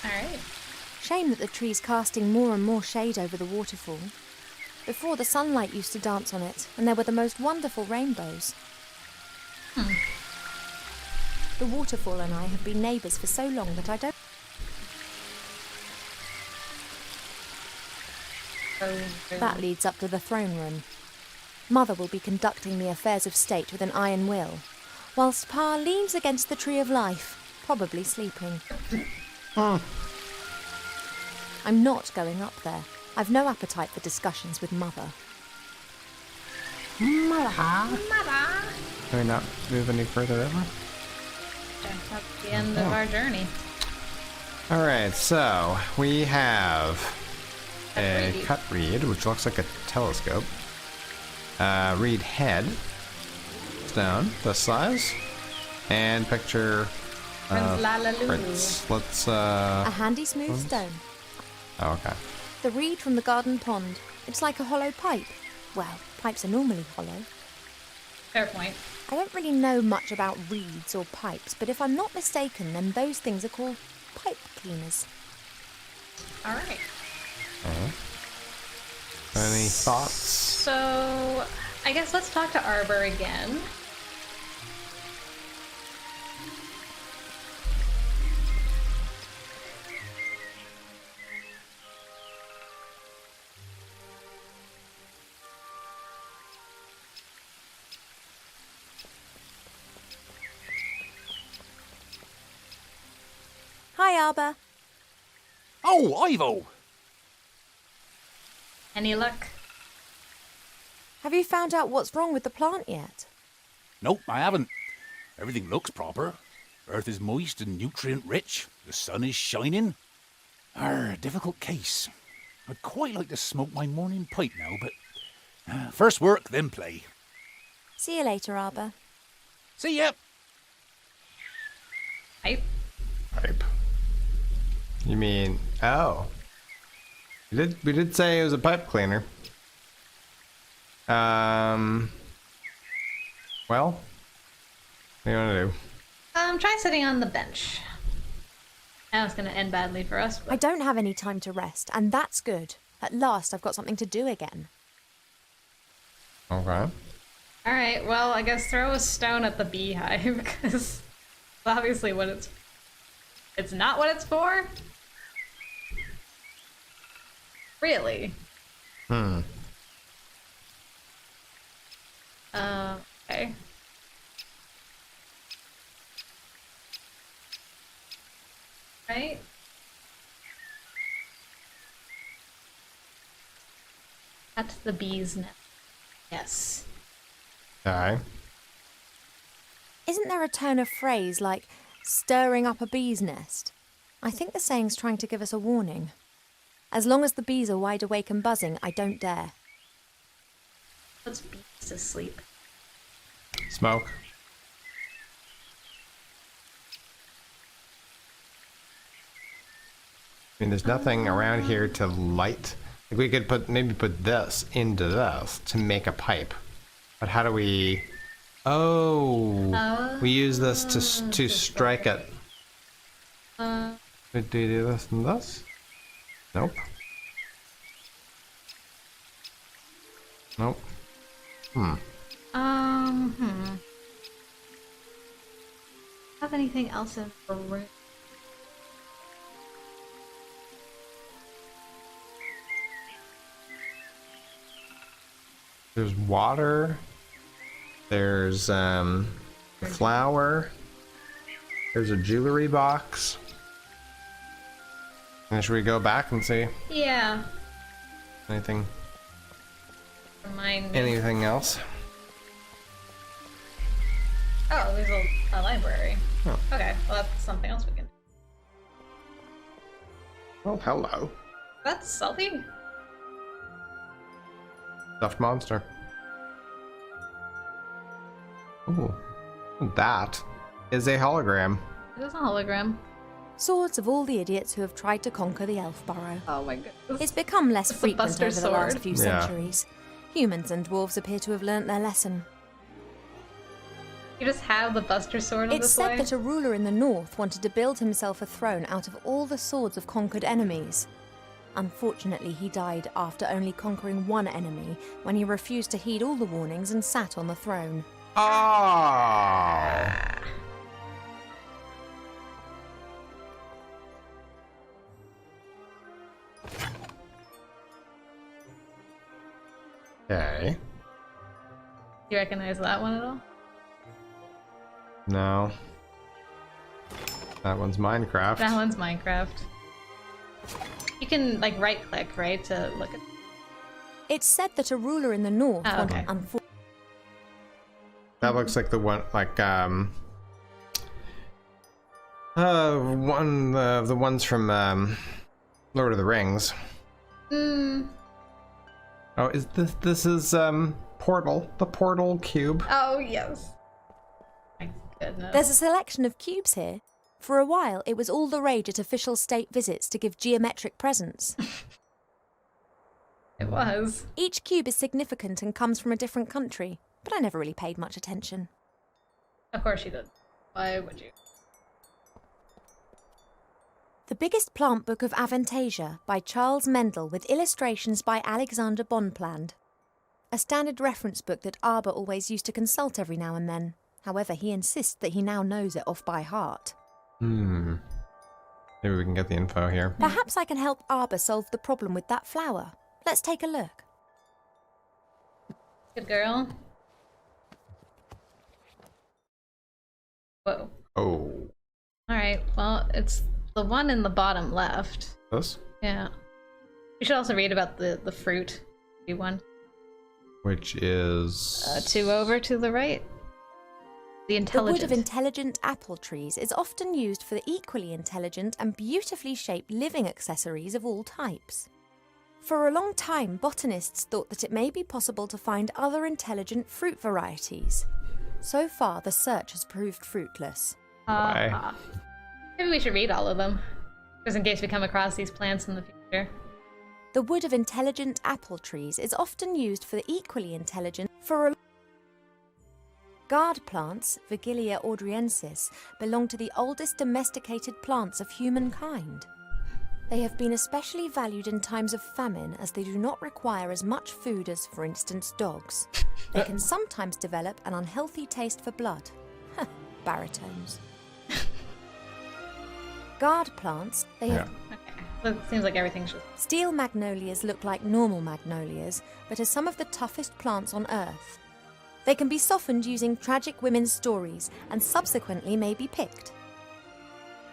Speaker 1: Alright.
Speaker 7: Shame that the tree's casting more and more shade over the waterfall. Before, the sunlight used to dance on it, and there were the most wonderful rainbows. The waterfall and I have been neighbours for so long that I don't... That leads up to the throne room. Mother will be conducting the affairs of state with an iron will, whilst Pa leans against the tree of life, probably sleeping. I'm not going up there. I've no appetite for discussions with Mother.
Speaker 2: Can we not move any further over?
Speaker 1: That's the end of our journey.
Speaker 2: Alright, so we have a cut reed, which looks like a telescope. Reed head. Stone, this size. And picture Prince. Let's
Speaker 7: A handy smooth stone.
Speaker 2: Oh, okay.
Speaker 7: The reed from the garden pond. It's like a hollow pipe. Well, pipes are normally hollow.
Speaker 1: Fair point.
Speaker 7: I don't really know much about reeds or pipes, but if I'm not mistaken, then those things are called pipe cleaners.
Speaker 1: All right.
Speaker 2: Any thoughts?
Speaker 1: So, I guess let's talk to Arbor again.
Speaker 7: Hi, Arbor.
Speaker 8: Oh, Ivo!
Speaker 1: Any luck?
Speaker 7: Have you found out what's wrong with the plant yet?
Speaker 8: Nope, I haven't. Everything looks proper. Earth is moist and nutrient rich. The sun is shining. Difficult case. I'd quite like to smoke my morning pipe now, but first work, then play.
Speaker 7: See you later, Arbor.
Speaker 8: See ya!
Speaker 1: Pipe?
Speaker 2: Pipe. You mean, oh. We did say it was a pipe cleaner. Well, what do you want to do?
Speaker 1: Try sitting on the bench. Now it's gonna end badly for us, but
Speaker 7: I don't have any time to rest, and that's good. At last, I've got something to do again.
Speaker 2: Okay.
Speaker 1: alright, well, I guess throw a stone at the beehive, because it's obviously what it's not what it's for? Really?
Speaker 2: Hmm.
Speaker 1: Okay. Right? That's the bee's nest. Yes.
Speaker 2: Okay.
Speaker 7: Isn't there a turn of phrase like stirring up a bee's nest? I think the saying's trying to give us a warning. As long as the bees are wide awake and buzzing, I don't dare.
Speaker 1: Puts bees to sleep.
Speaker 2: Smoke. I mean, there's nothing around here to light. Like we could maybe put this into this to make a pipe. But how do we? Oh, we use this to strike it. Do we do this and this? Nope. Nope.
Speaker 1: Have anything else in the room?
Speaker 2: There's water. There's a flower. There's a jewelry box. And should we go back and see
Speaker 1: Yeah.
Speaker 2: anything?
Speaker 1: Remind me.
Speaker 2: Anything else?
Speaker 1: Oh, there's a library.
Speaker 2: Oh.
Speaker 1: Okay, well that's something else we can do.
Speaker 2: Oh, hello.
Speaker 1: That's salty.
Speaker 2: Stuffed monster. Ooh. That is a hologram.
Speaker 1: It is a hologram.
Speaker 7: Swords of all the idiots who have tried to conquer the elf burrow.
Speaker 1: Oh my goodness.
Speaker 7: It's become less
Speaker 1: It's a
Speaker 7: frequent
Speaker 1: Buster
Speaker 7: over the last
Speaker 1: sword.
Speaker 7: few
Speaker 2: Yeah.
Speaker 7: centuries. Humans and dwarves appear to have learnt their lesson.
Speaker 1: You just have the Buster Sword on
Speaker 7: It's
Speaker 1: this
Speaker 7: said
Speaker 1: way?
Speaker 7: that a ruler in the north wanted to build himself a throne out of all the swords of conquered enemies. Unfortunately, he died after only conquering one enemy when he refused to heed all the warnings and sat on the throne.
Speaker 2: Oh. Okay.
Speaker 1: You recognize that one at all?
Speaker 2: No. That one's Minecraft.
Speaker 1: That one's Minecraft. You can, like, right-click, right, to look at...
Speaker 7: It's said that a ruler in the north
Speaker 1: Oh,
Speaker 7: wanted...
Speaker 1: okay.
Speaker 2: That looks like the one, like, one of the ones from, Lord of the Rings.
Speaker 1: Hmm.
Speaker 2: Oh, is this is Portal, the Portal cube.
Speaker 1: Oh, yes. My goodness.
Speaker 7: There's a selection of cubes here. For a while, it was all the rage at official state visits to give geometric presents.
Speaker 1: It was.
Speaker 7: Each cube is significant and comes from a different country, but I never really paid much attention.
Speaker 1: Of course you did. Why would you?
Speaker 7: The Biggest Plant Book of Aventásia by Charles Mendel with illustrations by Alexander Bonpland. A standard reference book that Arbor always used to consult every now and then. However, he insists that he now knows it off by heart.
Speaker 2: Maybe we can get the info here.
Speaker 7: Perhaps I can help Arbor solve the problem with that flower. Let's take a look.
Speaker 1: Good girl. Whoa.
Speaker 2: Oh.
Speaker 1: Alright, well, it's the one in the bottom left.
Speaker 2: This?
Speaker 1: Yeah. You should also read about the fruit. One.
Speaker 2: Which is...
Speaker 1: 2 over to the right. The intelligent.
Speaker 7: The wood of intelligent apple trees is often used for the equally intelligent and beautifully shaped living accessories of all types. For a long time, botanists thought that it may be possible to find other intelligent fruit varieties. So far, the search has proved fruitless.
Speaker 2: Why?
Speaker 1: Maybe we should read all of them, just in case we come across these plants in the future.
Speaker 7: The wood of intelligent apple trees is often used for the equally intelligent Guard plants, Vigilia audriensis, belong to the oldest domesticated plants of humankind. They have been especially valued in times of famine as they do not require as much food as, for instance, dogs. They can sometimes develop an unhealthy taste for blood. Baritones. Guard plants, they have...
Speaker 1: Okay, so it seems like everything's just...
Speaker 7: Steel magnolias look like normal magnolias, but are some of the toughest plants on Earth. They can be softened using tragic women's stories and subsequently may be picked.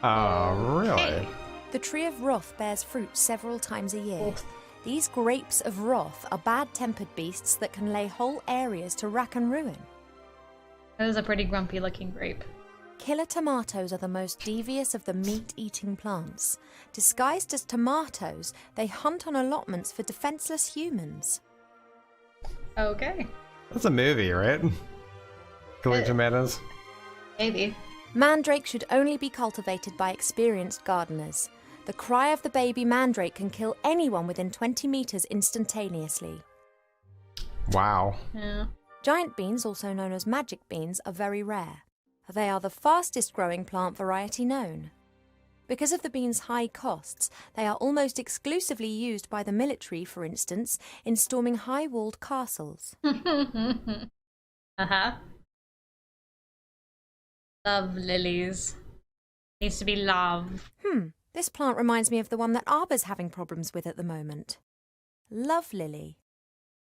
Speaker 2: Oh, really?
Speaker 1: Hey.
Speaker 7: The tree of wrath bears fruit several times a year. These grapes of wrath are bad-tempered beasts that can lay whole areas to rack and ruin.
Speaker 1: That is a pretty grumpy looking grape.
Speaker 7: Killer tomatoes are the most devious of the meat-eating plants. Disguised as tomatoes, they hunt on allotments for defenseless humans.
Speaker 1: Okay.
Speaker 2: That's a movie, right? Killer tomatoes.
Speaker 1: Maybe.
Speaker 7: Mandrake should only be cultivated by experienced gardeners. The cry of the baby mandrake can kill anyone within 20 meters instantaneously.
Speaker 2: Wow.
Speaker 1: Yeah.
Speaker 7: Giant beans, also known as magic beans, are very rare. They are the fastest growing plant variety known. Because of the beans' high costs, they are almost exclusively used by the military, for instance, in storming high-walled castles.
Speaker 1: Uh-huh. Love lilies. Needs to be love.
Speaker 7: This plant reminds me of the one that Arbor's having problems with at the moment. Love lily.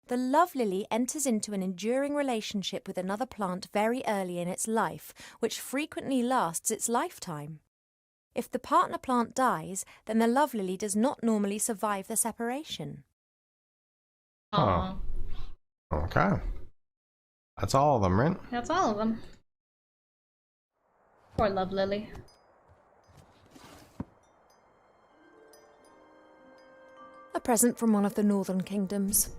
Speaker 7: The love lily enters into an enduring relationship with another plant very early in its life, which frequently lasts its lifetime. If the partner plant dies, then the love lily does not normally survive the separation.
Speaker 1: Aw.
Speaker 2: Okay. That's all of them, right?
Speaker 1: That's all of them. Poor love lily.
Speaker 7: A present from one of the northern kingdoms.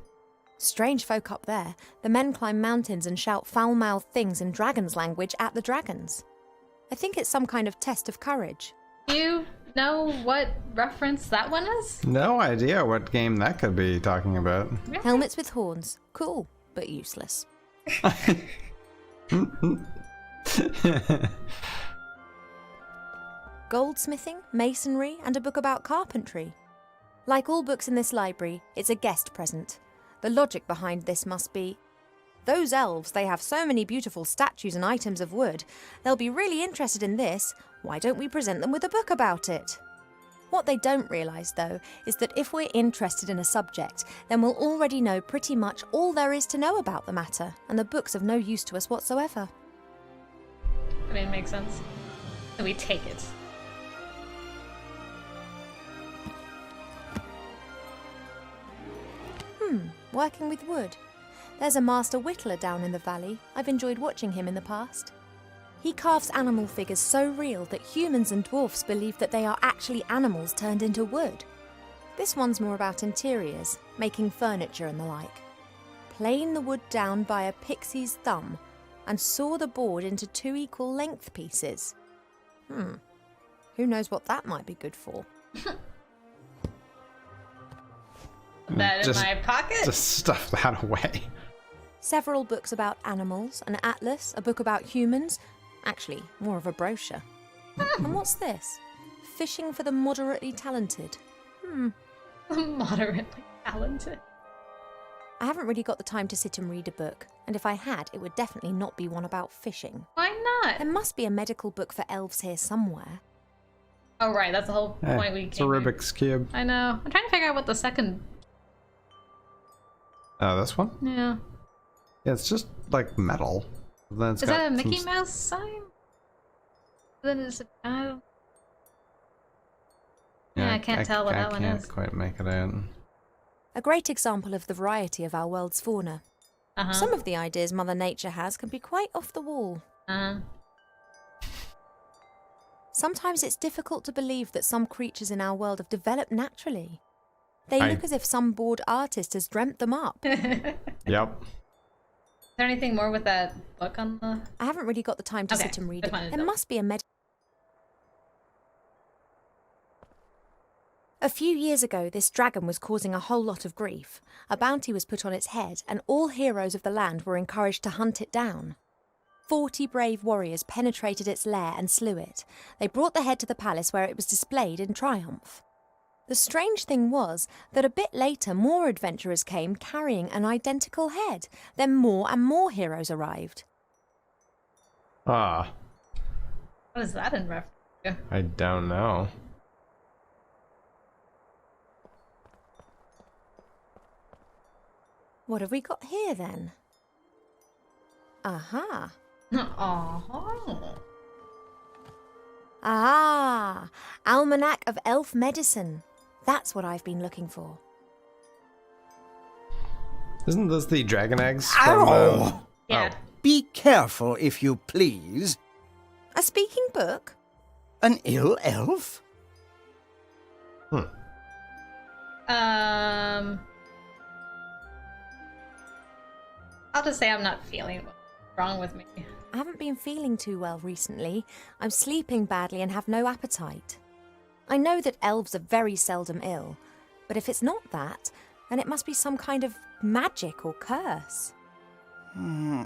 Speaker 7: Strange folk up there. The men climb mountains and shout foul-mouthed things in dragon's language at the dragons. I think it's some kind of test of courage.
Speaker 1: Do you know what reference that one is?
Speaker 2: No idea what game that could be talking about.
Speaker 7: Helmets with horns. Cool, but useless. Goldsmithing, masonry, and a book about carpentry. Like all books in this library, it's a guest present. The logic behind this must be, those elves, they have so many beautiful statues and items of wood. They'll be really interested in this. Why don't we present them with a book about it? What they don't realise, though, is that if we're interested in a subject, then we'll already know pretty much all there is to know about the matter, and the book's of no use to us whatsoever.
Speaker 1: I mean, it makes sense. So we take it.
Speaker 7: Working with wood. There's a master whittler down in the valley. I've enjoyed watching him in the past. He carves animal figures so real that humans and dwarfs believe that they are actually animals turned into wood. This one's more about interiors, making furniture and the like. Plane the wood down by a pixie's thumb and saw the board into 2 equal length pieces. Who knows what that might be good for?
Speaker 1: That in
Speaker 2: Just-
Speaker 1: my pocket?
Speaker 2: Just stuff that away.
Speaker 7: Several books about animals, an atlas, a book about humans. Actually, more of a brochure. And what's this? Fishing for the moderately talented.
Speaker 1: Moderately talented.
Speaker 7: I haven't really got the time to sit and read a book, and if I had, it would definitely not be one about fishing.
Speaker 1: Why not?
Speaker 7: There must be a medical book for elves here somewhere.
Speaker 1: Oh, right, that's the whole point we
Speaker 2: It's a
Speaker 1: came here.
Speaker 2: Rubik's Cube.
Speaker 1: I know. I'm trying to figure out what the second...
Speaker 2: Oh, this one?
Speaker 1: Yeah.
Speaker 2: Yeah, it's just like metal. Then it's
Speaker 1: Is
Speaker 2: got
Speaker 1: that a
Speaker 2: some
Speaker 1: Mickey Mouse sign? Then it's a child. Yeah, I can't tell what that one
Speaker 2: I can't
Speaker 1: is.
Speaker 2: quite make it out.
Speaker 7: A great example of the variety of our world's fauna.
Speaker 1: Uh-huh.
Speaker 7: Some of the ideas Mother Nature has can be quite off the wall.
Speaker 1: Uh-huh.
Speaker 7: Sometimes it's difficult to believe that some creatures in our world have developed naturally. They
Speaker 2: I-
Speaker 7: look as if some bored artist has dreamt them up.
Speaker 2: Yep.
Speaker 1: Is there anything more with that book on the...
Speaker 7: I haven't really got the time to
Speaker 1: Okay,
Speaker 7: sit and read
Speaker 1: just
Speaker 7: it.
Speaker 1: wanted to
Speaker 7: There
Speaker 1: know.
Speaker 7: must be a A few years ago, this dragon was causing a whole lot of grief. A bounty was put on its head, and all heroes of the land were encouraged to hunt it down. 40 brave warriors penetrated its lair and slew it. They brought the head to the palace where it was displayed in triumph. The strange thing was that a bit later more adventurers came carrying an identical head. Then more and more heroes arrived.
Speaker 2: Ah,
Speaker 1: What is that in reference to?
Speaker 2: I don't know.
Speaker 7: What have we got here then? Aha.
Speaker 1: Oh.
Speaker 7: Ah, Almanac of Elf Medicine. That's what I've been looking for.
Speaker 2: Isn't this the dragon eggs from
Speaker 5: Ow!
Speaker 1: Yeah.
Speaker 5: Be careful, if you please.
Speaker 7: A speaking book?
Speaker 5: An ill elf?
Speaker 1: I'll just say I'm not feeling what's wrong with me.
Speaker 7: I haven't been feeling too well recently. I'm sleeping badly and have no appetite. I know that elves are very seldom ill, but if it's not that, then it must be some kind of magic or curse.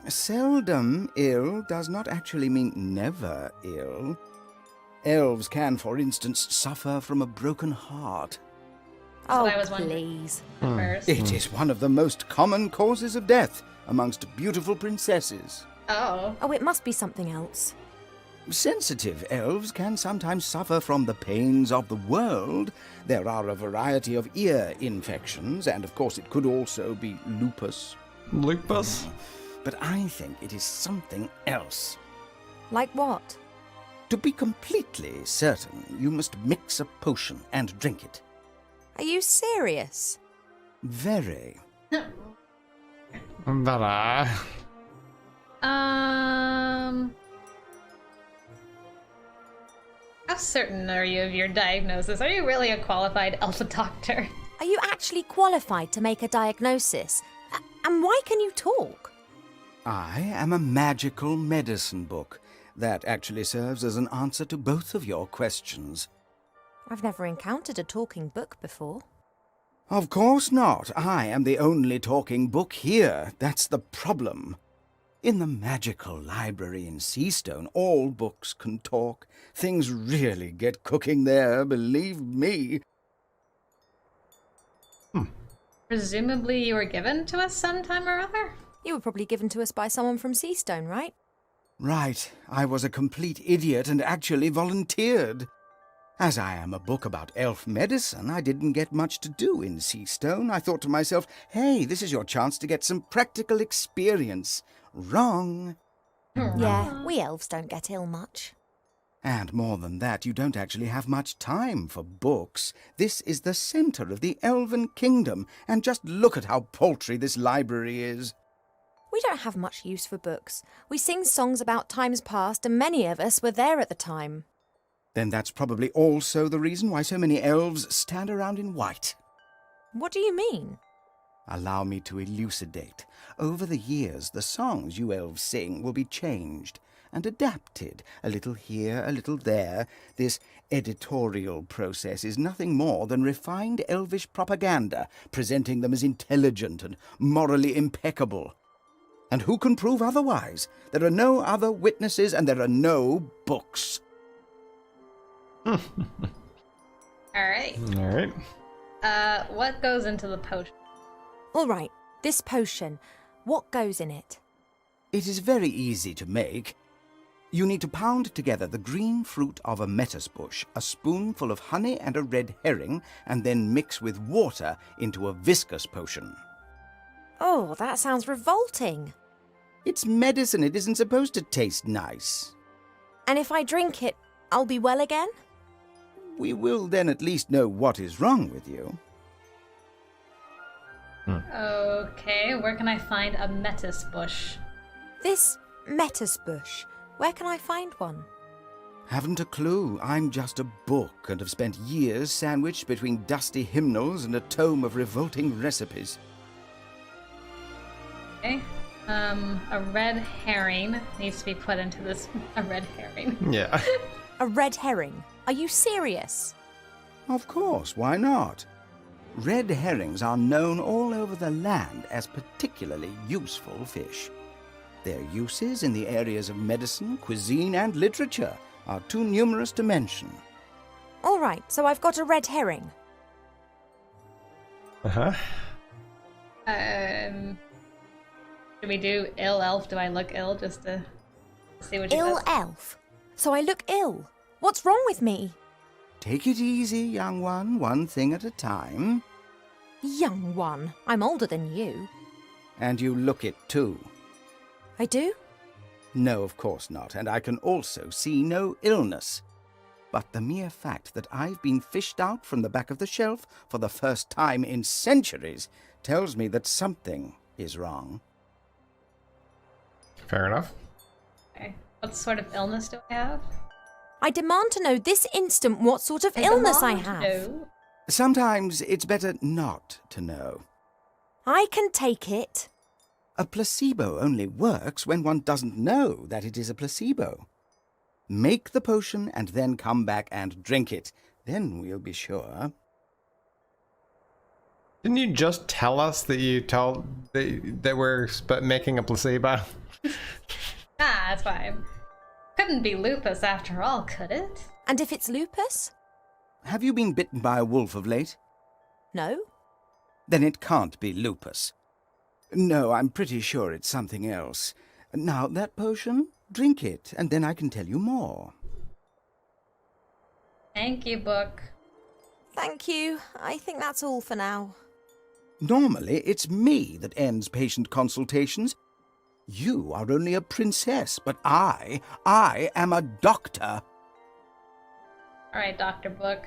Speaker 5: Seldom ill does not actually mean never ill. Elves can, for instance, suffer from a broken heart.
Speaker 7: Oh,
Speaker 1: what I was wondering.
Speaker 7: please.
Speaker 1: At first.
Speaker 5: It is one of the most common causes of death amongst beautiful princesses.
Speaker 1: Oh.
Speaker 7: Oh, it must be something else.
Speaker 5: Sensitive elves can sometimes suffer from the pains of the world. There are a variety of ear infections, and of course it could also be lupus.
Speaker 2: Lupus?
Speaker 5: But I think it is something else.
Speaker 7: Like what?
Speaker 5: To be completely certain, you must mix a potion and drink it.
Speaker 7: Are you serious?
Speaker 5: Very.
Speaker 2: But
Speaker 1: How certain are you of your diagnosis? Are you really a qualified elf doctor?
Speaker 7: Are you actually qualified to make a diagnosis? And why can you talk?
Speaker 5: I am a magical medicine book that actually serves as an answer to both of your questions.
Speaker 7: I've never encountered a talking book before.
Speaker 5: Of course not. I am the only talking book here. That's the problem. In the magical library in Seastone, all books can talk. Things really get cooking there, believe me.
Speaker 1: Presumably you were given to us sometime or other?
Speaker 7: You were probably given to us by someone from Seastone, right?
Speaker 5: Right. I was a complete idiot and actually volunteered. As I am a book about elf medicine, I didn't get much to do in Seastone. I thought to myself, hey, this is your chance to get some practical experience. Wrong.
Speaker 7: Yeah, we elves don't get ill much.
Speaker 5: And more than that, you don't actually have much time for books. This is the center of the elven kingdom, and just look at how paltry this library is.
Speaker 7: We don't have much use for books. We sing songs about times past, and many of us were there at the time.
Speaker 5: Then that's probably also the reason why so many elves stand around in white.
Speaker 7: What do you mean?
Speaker 5: Allow me to elucidate. Over the years, the songs you elves sing will be changed and adapted, a little here, a little there. This editorial process is nothing more than refined elvish propaganda, presenting them as intelligent and morally impeccable. And who can prove otherwise? There are no other witnesses and there are no books.
Speaker 1: All right.
Speaker 2: All right.
Speaker 1: What goes into the potion?
Speaker 7: All right, this potion, what goes in it?
Speaker 5: It is very easy to make. You need to pound together the green fruit of a metis bush, a spoonful of honey and a red herring, and then mix with water into a viscous potion.
Speaker 7: Oh, that sounds revolting.
Speaker 5: It's medicine. It isn't supposed to taste nice.
Speaker 7: And if I drink it, I'll be well again?
Speaker 5: We will then at least know what is wrong with you.
Speaker 1: Okay, where can I find a metis bush?
Speaker 7: This metis bush, where can I find one?
Speaker 5: Haven't a clue. I'm just a book and have spent years sandwiched between dusty hymnals and a tome of revolting recipes.
Speaker 1: Okay. A red herring needs to be put into this. A red herring.
Speaker 2: Yeah.
Speaker 7: A red herring? Are you serious?
Speaker 5: Of course, why not? Red herrings are known all over the land as particularly useful fish. Their uses in the areas of medicine, cuisine, and literature are too numerous to mention.
Speaker 7: All right, so I've got a red herring.
Speaker 2: Uh-huh.
Speaker 1: Should we do ill elf? Do I look ill just to see what you
Speaker 7: Ill
Speaker 1: says?
Speaker 7: elf? So I look ill. What's wrong with me?
Speaker 5: Take it easy, young one thing at a time.
Speaker 7: Young one. I'm older than you.
Speaker 5: And you look it too.
Speaker 7: I do?
Speaker 5: No, of course not, and I can also see no illness. But the mere fact that I've been fished out from the back of the shelf for the first time in centuries tells me that something is wrong.
Speaker 2: Fair enough.
Speaker 1: Okay. What sort of illness do I have?
Speaker 7: I demand to know this instant what sort of illness I have.
Speaker 1: No.
Speaker 5: Sometimes it's better not to know.
Speaker 7: I can take it.
Speaker 5: A placebo only works when one doesn't know that it is a placebo. Make the potion and then come back and drink it. Then we'll be sure.
Speaker 2: Didn't you just tell us that that we're making a placebo?
Speaker 1: That's fine. Couldn't be lupus after all, could it?
Speaker 7: And if it's lupus?
Speaker 5: Have you been bitten by a wolf of late?
Speaker 7: No.
Speaker 5: Then it can't be lupus. No, I'm pretty sure it's something else. Now, that potion, drink it, and then I can tell you more.
Speaker 1: Thank you, book.
Speaker 7: Thank you. I think that's all for now.
Speaker 5: Normally, it's me that ends patient consultations. You are only a princess, but I am a doctor.
Speaker 1: All right, Dr. Book.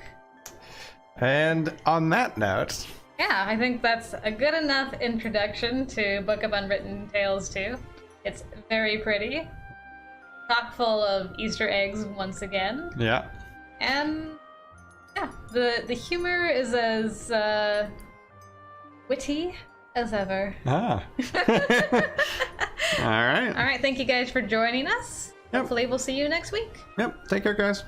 Speaker 2: And on that note...
Speaker 1: Yeah, I think that's a good enough introduction to Book of Unwritten Tales 2. It's very pretty. Chock full of Easter eggs once again.
Speaker 2: Yeah.
Speaker 1: And yeah, the humor is as witty as ever.
Speaker 2: Ah. All right.
Speaker 1: All right, thank you guys for joining us.
Speaker 2: Yep.
Speaker 1: Hopefully we'll see you next week.
Speaker 2: Yep. Take care, guys.